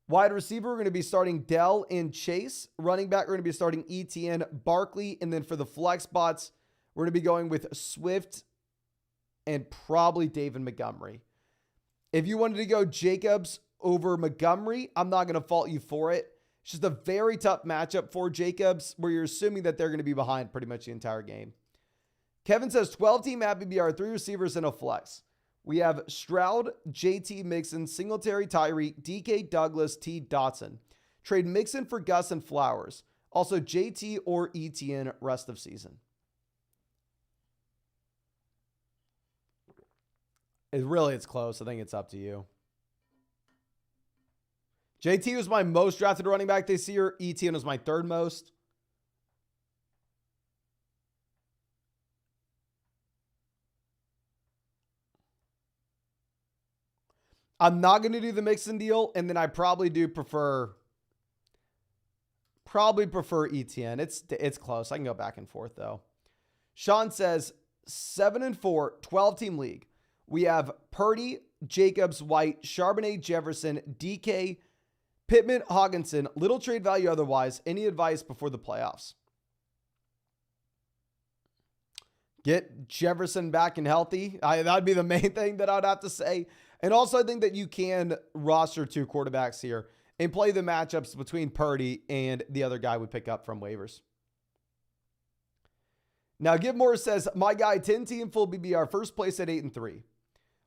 Wide receiver, we're going to be starting Dell and Chase. Running back, we're going to be starting ETN, Barkley, and then for the flex spots, we're going to be going with Swift and probably David Montgomery. If you wanted to go Jacobs over Montgomery, I'm not going to fault you for it. It's just a very tough matchup for Jacobs where you're assuming that they're going to be behind pretty much the entire game. Kevin says 12-team at BBR, 3 receivers and a flex. We have Stroud, JT Mixon, Singletary, Tyreek, DK Douglas, T Dotson. Trade Mixon for Gus and Flowers. Also JT or ETN rest of season. It's close. I think it's up to you. JT was my most drafted running back this year. ETN was my 3rd most. I'm not going to do the Mixon deal, and then I probably do prefer ETN. It's close. I can go back and forth, though. Sean says 7-4, 12-team league. We have Purdy, Jacobs, White, Charbonnet, Jefferson, DK, Pittman, Hogginson. Little trade value otherwise. Any advice before the playoffs? Get Jefferson back and healthy. That'd be the main thing that I'd have to say. And also, I think that you can roster 2 quarterbacks here and play the matchups between Purdy and the other guy we pick up from waivers. Now, Givemore says, my guy, 10-team full BBR, first place at 8-3.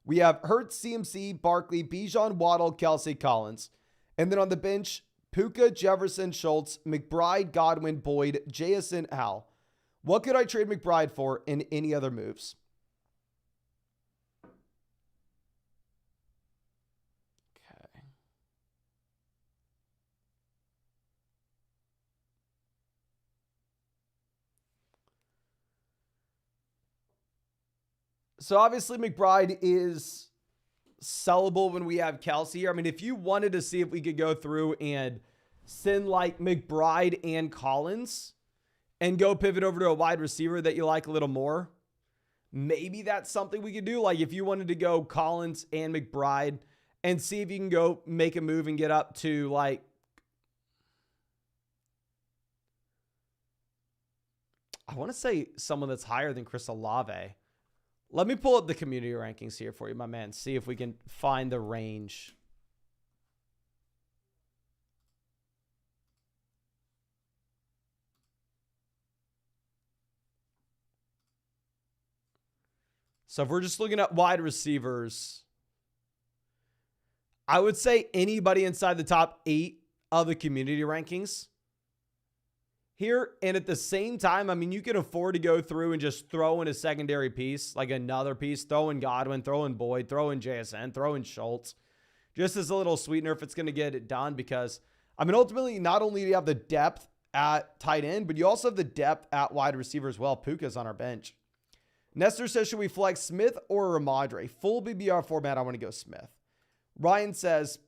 We have Hurts, CMC, Barkley, Bijan, Waddle, Kelsey, Collins. And then on the bench, Puka, Jefferson, Schultz, McBride, Godwin, Boyd, JSN, Hal. What could I trade McBride for in any other moves? Okay. So obviously McBride is sellable when we have Kelsey here. I mean, if you wanted to see if we could go through and send like McBride and Collins and go pivot over to a wide receiver that you like a little more, maybe that's something we could do. Like if you wanted to go Collins and McBride and see if you can go make a move and get up to like, I want to say someone that's higher than Chris Olave. Let me pull up the community rankings here for you, my man. See if we can find the range. So if we're just looking at wide receivers, I would say anybody inside the top 8 of the community rankings, here. And at the same time, I mean, you can afford to go through and just throw in a secondary piece, like another piece, throw in Godwin, throw in Boyd, throw in JSN, throw in Schultz, just as a little sweetener if it's going to get it done. Because, I mean, ultimately, not only do you have the depth at tight end, but you also have the depth at wide receiver as well. Puka's on our bench. Nestor says, should we flex Smith or Ramadre? Full BBR format, I want to go Smith. Ryan says,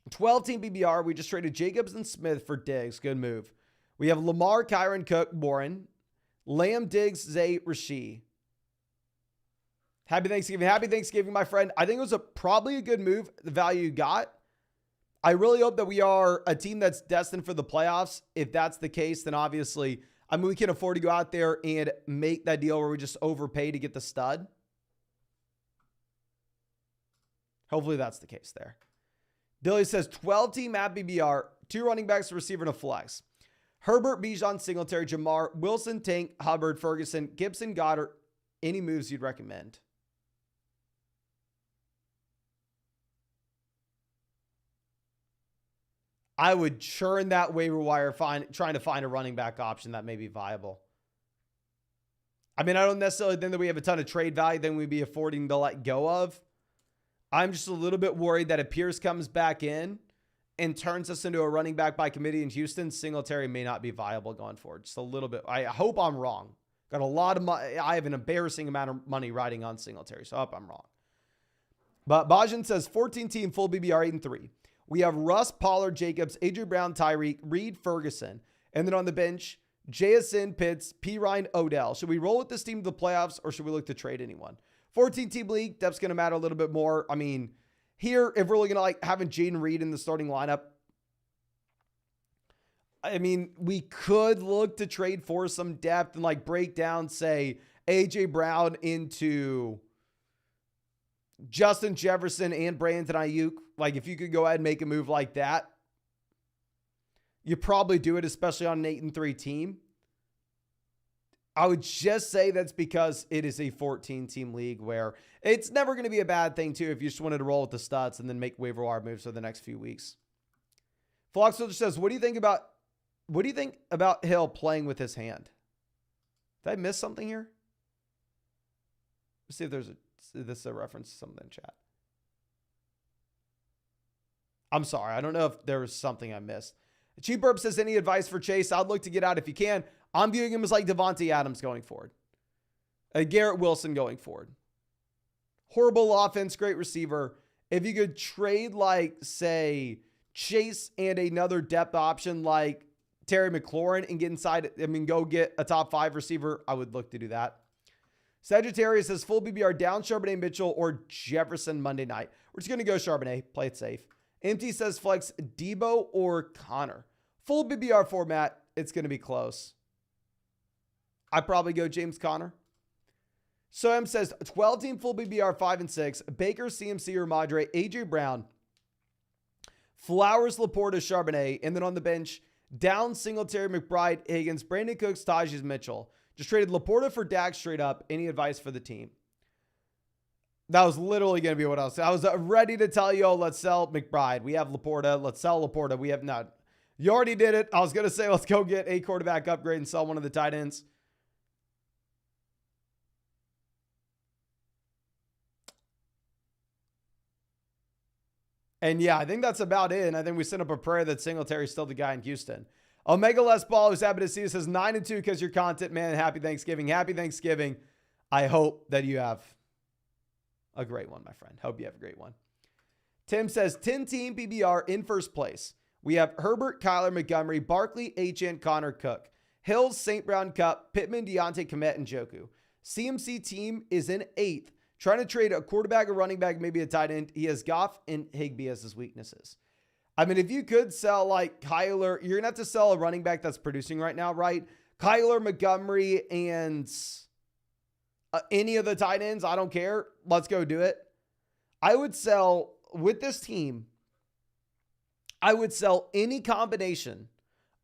12-team BBR, we just traded Jacobs and Smith for Diggs. Good move. We have Lamar, Kyron, Cook, Warren, Lamb, Diggs, Zay, Rasheed. Happy Thanksgiving. Happy Thanksgiving, my friend. I think it was probably a good move, the value you got. I really hope that we are a team that's destined for the playoffs. If that's the case, then obviously, I mean, we can afford to go out there and make that deal where we just overpay to get the stud. Hopefully that's the case there. Billy says 12-team at BBR, 2 running backs, a receiver, and a flex. Herbert, Bijan, Singletary, Jamar, Wilson, Tank, Hubbard, Ferguson, Gibson, Goddard. Any moves you'd recommend? I would churn that waiver wire trying to find a running back option that may be viable. I mean, I don't necessarily think that we have a ton of trade value that we'd be affording to let go of. I'm just a little bit worried that if Pierce comes back in and turns us into a running back by committee in Houston, Singletary may not be viable going forward. Just a little bit. I hope I'm wrong. Got a lot of money. I have an embarrassing amount of money riding on Singletary, so I hope I'm wrong. But Bajan says 14-team full BBR 8-3. We have Russ, Pollard, Jacobs, A.J. Brown, Tyreek, Reed, Ferguson. And then on the bench, JSN, Pitts, P. Ryan, Odell. Should we roll with this team to the playoffs or should we look to trade anyone? 14-team league, depth's going to matter a little bit more. I mean, here, if we're looking at like having Jaden Reed in the starting lineup, I mean, we could look to trade for some depth and like break down, say, A.J. Brown into Justin Jefferson and Brandon Ayuk. Like, if you could go ahead and make a move like that, you probably do it, especially on an 8-3 team. I would just say that's because it is a 14-team league where it's never going to be a bad thing, too, if you just wanted to roll with the studs and then make waiver wire moves for the next few weeks. Flock Soldier says, what do you think about Hill playing with his hand? Did I miss something here? Let's see if this is a reference to something in chat. I'm sorry. I don't know if there was something I missed. Cheap Burp says, any advice for Chase? I'd look to get out if you can. I'm viewing him as like Devontae Adams going forward. Garrett Wilson going forward. Horrible offense, great receiver. If you could trade like, say, Chase and another depth option like Terry McLaurin and get inside, go get a top 5 receiver, I would look to do that. Sagittarius says, full BBR down Charbonnet, Mitchell, or Jefferson Monday night. We're just going to go Charbonnet. Play it safe. MT says, flex Debo or Connor. Full BBR format, it's going to be close. I'd probably go James Conner. So M says, 12-team full BBR 5-6. Baker, CMC, or Madre, A.J. Brown, Flowers, Laporta, Charbonnet, and then on the bench, down Singletary, McBride, Higgins, Brandon Cooks, Tajis, Mitchell. Just traded Laporta for Dak straight up. Any advice for the team? That was literally going to be what I was ready to tell you, oh, let's sell McBride. We have Laporta. Let's sell Laporta. We have not. You already did it. I was going to say, let's go get a quarterback upgrade and sell one of the tight ends. And yeah, I think that's about it. And I think we sent up a prayer that Singletary's still the guy in Houston. Omega Les Ball, who's happy to see us, says 9-2 because your content, man. Happy Thanksgiving. Happy Thanksgiving. I hope that you have a great one, my friend. Hope you have a great one. Tim says 10-team BBR in first place. We have Herbert, Kyler, Montgomery, Barkley, Achane, Connor, Cook, Hills, St. Brown, Cup, Pittman, Deontay, Komet, and Joku. CMC team is in 8th. Trying to trade a quarterback, a running back, maybe a tight end. He has Goff and Higbee as his weaknesses. I mean, if you could sell like Kyler, you're going to have to sell a running back that's producing right now, right? Kyler, Montgomery, and any of the tight ends, I don't care. Let's go do it. I would sell, with this team, I would sell any combination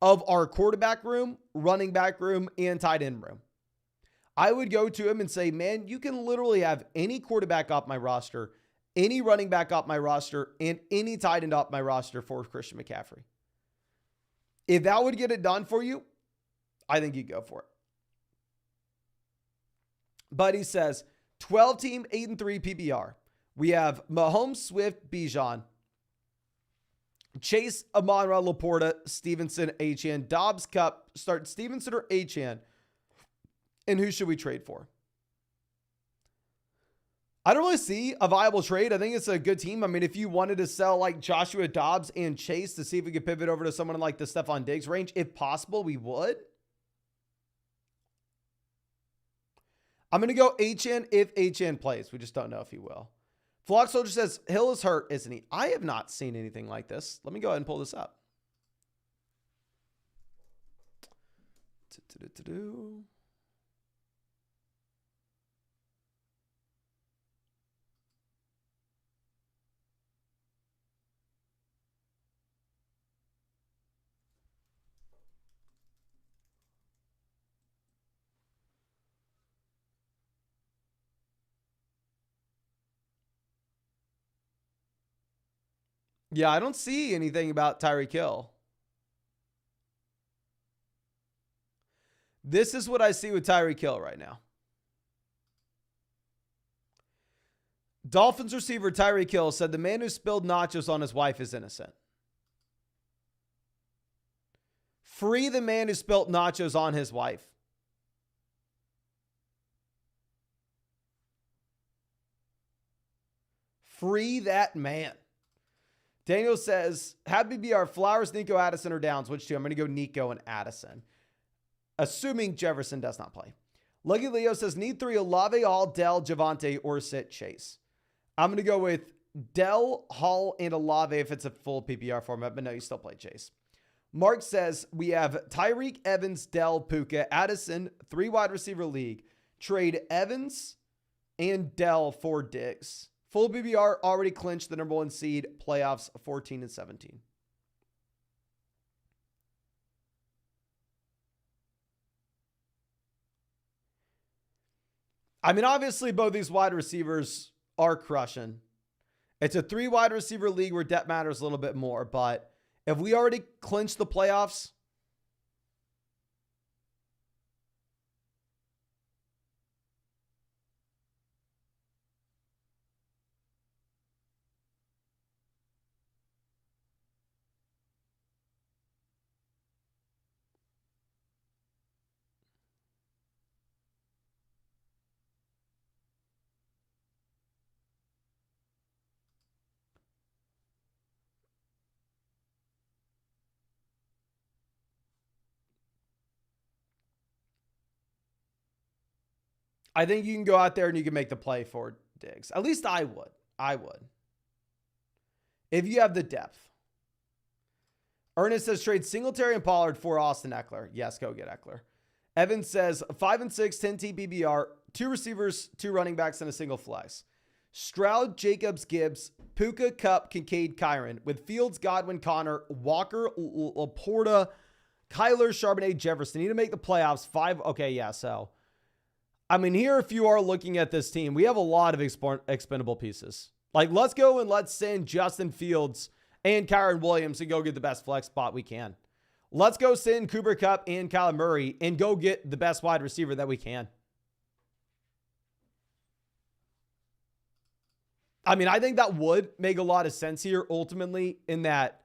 of our quarterback room, running back room, and tight end room. I would go to him and say, man, you can literally have any quarterback off my roster, any running back off my roster, and any tight end off my roster for Christian McCaffrey. If that would get it done for you, I think you'd go for it. Buddy says, 12-team, 8-3 PPR. We have Mahomes, Swift, Bijan, Chase, Amon-Ra, Laporta, Stevenson, Achane, Dobbs, Cup. Start Stevenson or Achane. And who should we trade for? I don't really see a viable trade. I think it's a good team. I mean, if you wanted to sell like Joshua Dobbs and Chase to see if we could pivot over to someone in like the Stephon Diggs range, if possible, we would. I'm going to go Achane if Achane plays. We just don't know if he will. Flock Soldier says, Hill is hurt, isn't he? I have not seen anything like this. Let me go ahead and pull this up. Yeah, I don't see anything about Tyreek Hill. This is what I see with Tyreek Hill right now. Dolphins receiver Tyreek Hill said the man who spilled nachos on his wife is innocent. Free the man who spilled nachos on his wife. Free that man. Daniel says, have BBR Flowers, Nico, Addison, or Downs. Which two? I'm going to go Nico and Addison. Assuming Jefferson does not play. Lucky Leo says, need 3 Olave, Hall, Dell, Javonte, or sit Chase. I'm going to go with Dell, Hall, and Olave if it's a full PPR format, but no, you still play Chase. Mark says, we have Tyreek, Evans, Dell, Puka, Addison, 3 wide receiver league. Trade Evans and Dell for Diggs. Full BBR already clinched the number 1 seed, playoffs 14 and 17. I mean, obviously, both these wide receivers are crushing. It's a 3 wide receiver league where depth matters a little bit more, but if we already clinched the playoffs, I think you can go out there and you can make the play for Diggs. At least I would. I would. If you have the depth. Ernest says trade Singletary and Pollard for Austin Eckler. Yes, go get Eckler. Evan says 5 and 6, 10 TBBR, 2 receivers, 2 running backs, and a single flex. Stroud, Jacobs, Gibbs, Puka, Kupp, Kincaid, Kyron. With Fields, Godwin, Connor, Walker, Laporta, Kyler, Charbonnet, Jefferson. Need to make the playoffs. 5. Okay, yeah, so. I mean, here, if you are looking at this team, we have a lot of expendable pieces. Like, let's go and let's send Justin Fields and Kyron Williams and go get the best flex spot we can. Let's go send Cooper Kupp and Kyler Murray and go get the best wide receiver that we can. I mean, I think that would make a lot of sense here ultimately in that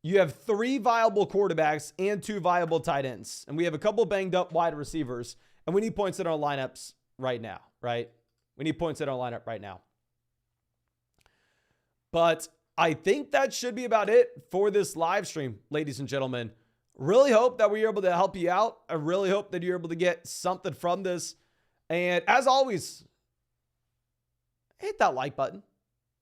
you have 3 viable quarterbacks and 2 viable tight ends. And we have a couple banged up wide receivers. And we need points in our lineups right now, right? We need points in our lineup right now. But I think that should be about it for this live stream, ladies and gentlemen. Really hope that we were able to help you out. I really hope that you're able to get something from this. And as always, hit that like button.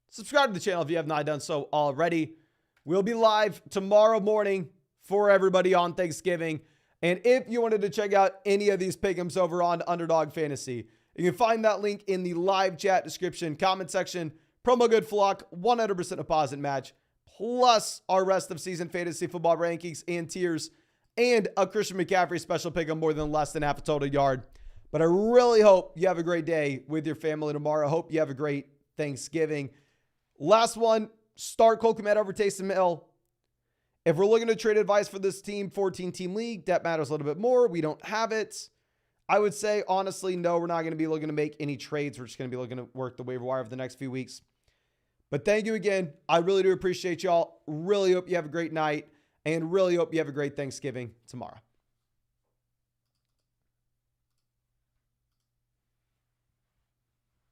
Subscribe to the channel if you have not done so already. We'll be live tomorrow morning for everybody on Thanksgiving. And if you wanted to check out any of these pick'ems over on Underdog Fantasy, you can find that link in the live chat description, comment section. Promo code FLOCK, 100% deposit match, plus our rest of season fantasy football rankings and tiers, and a Christian McCaffrey special pick'em more than less than half a total yard. But I really hope you have a great day with your family tomorrow. I hope you have a great Thanksgiving. Last one, start Cole Kmet over Taysom Hill. If we're looking to trade advice for this team, 14-team league, that matters a little bit more. We don't have it. I would say, honestly, no, we're not going to be looking to make any trades. We're just going to be looking to work the waiver wire over the next few weeks. But thank you again. I really do appreciate y'all. Really hope you have a great night and really hope you have a great Thanksgiving tomorrow.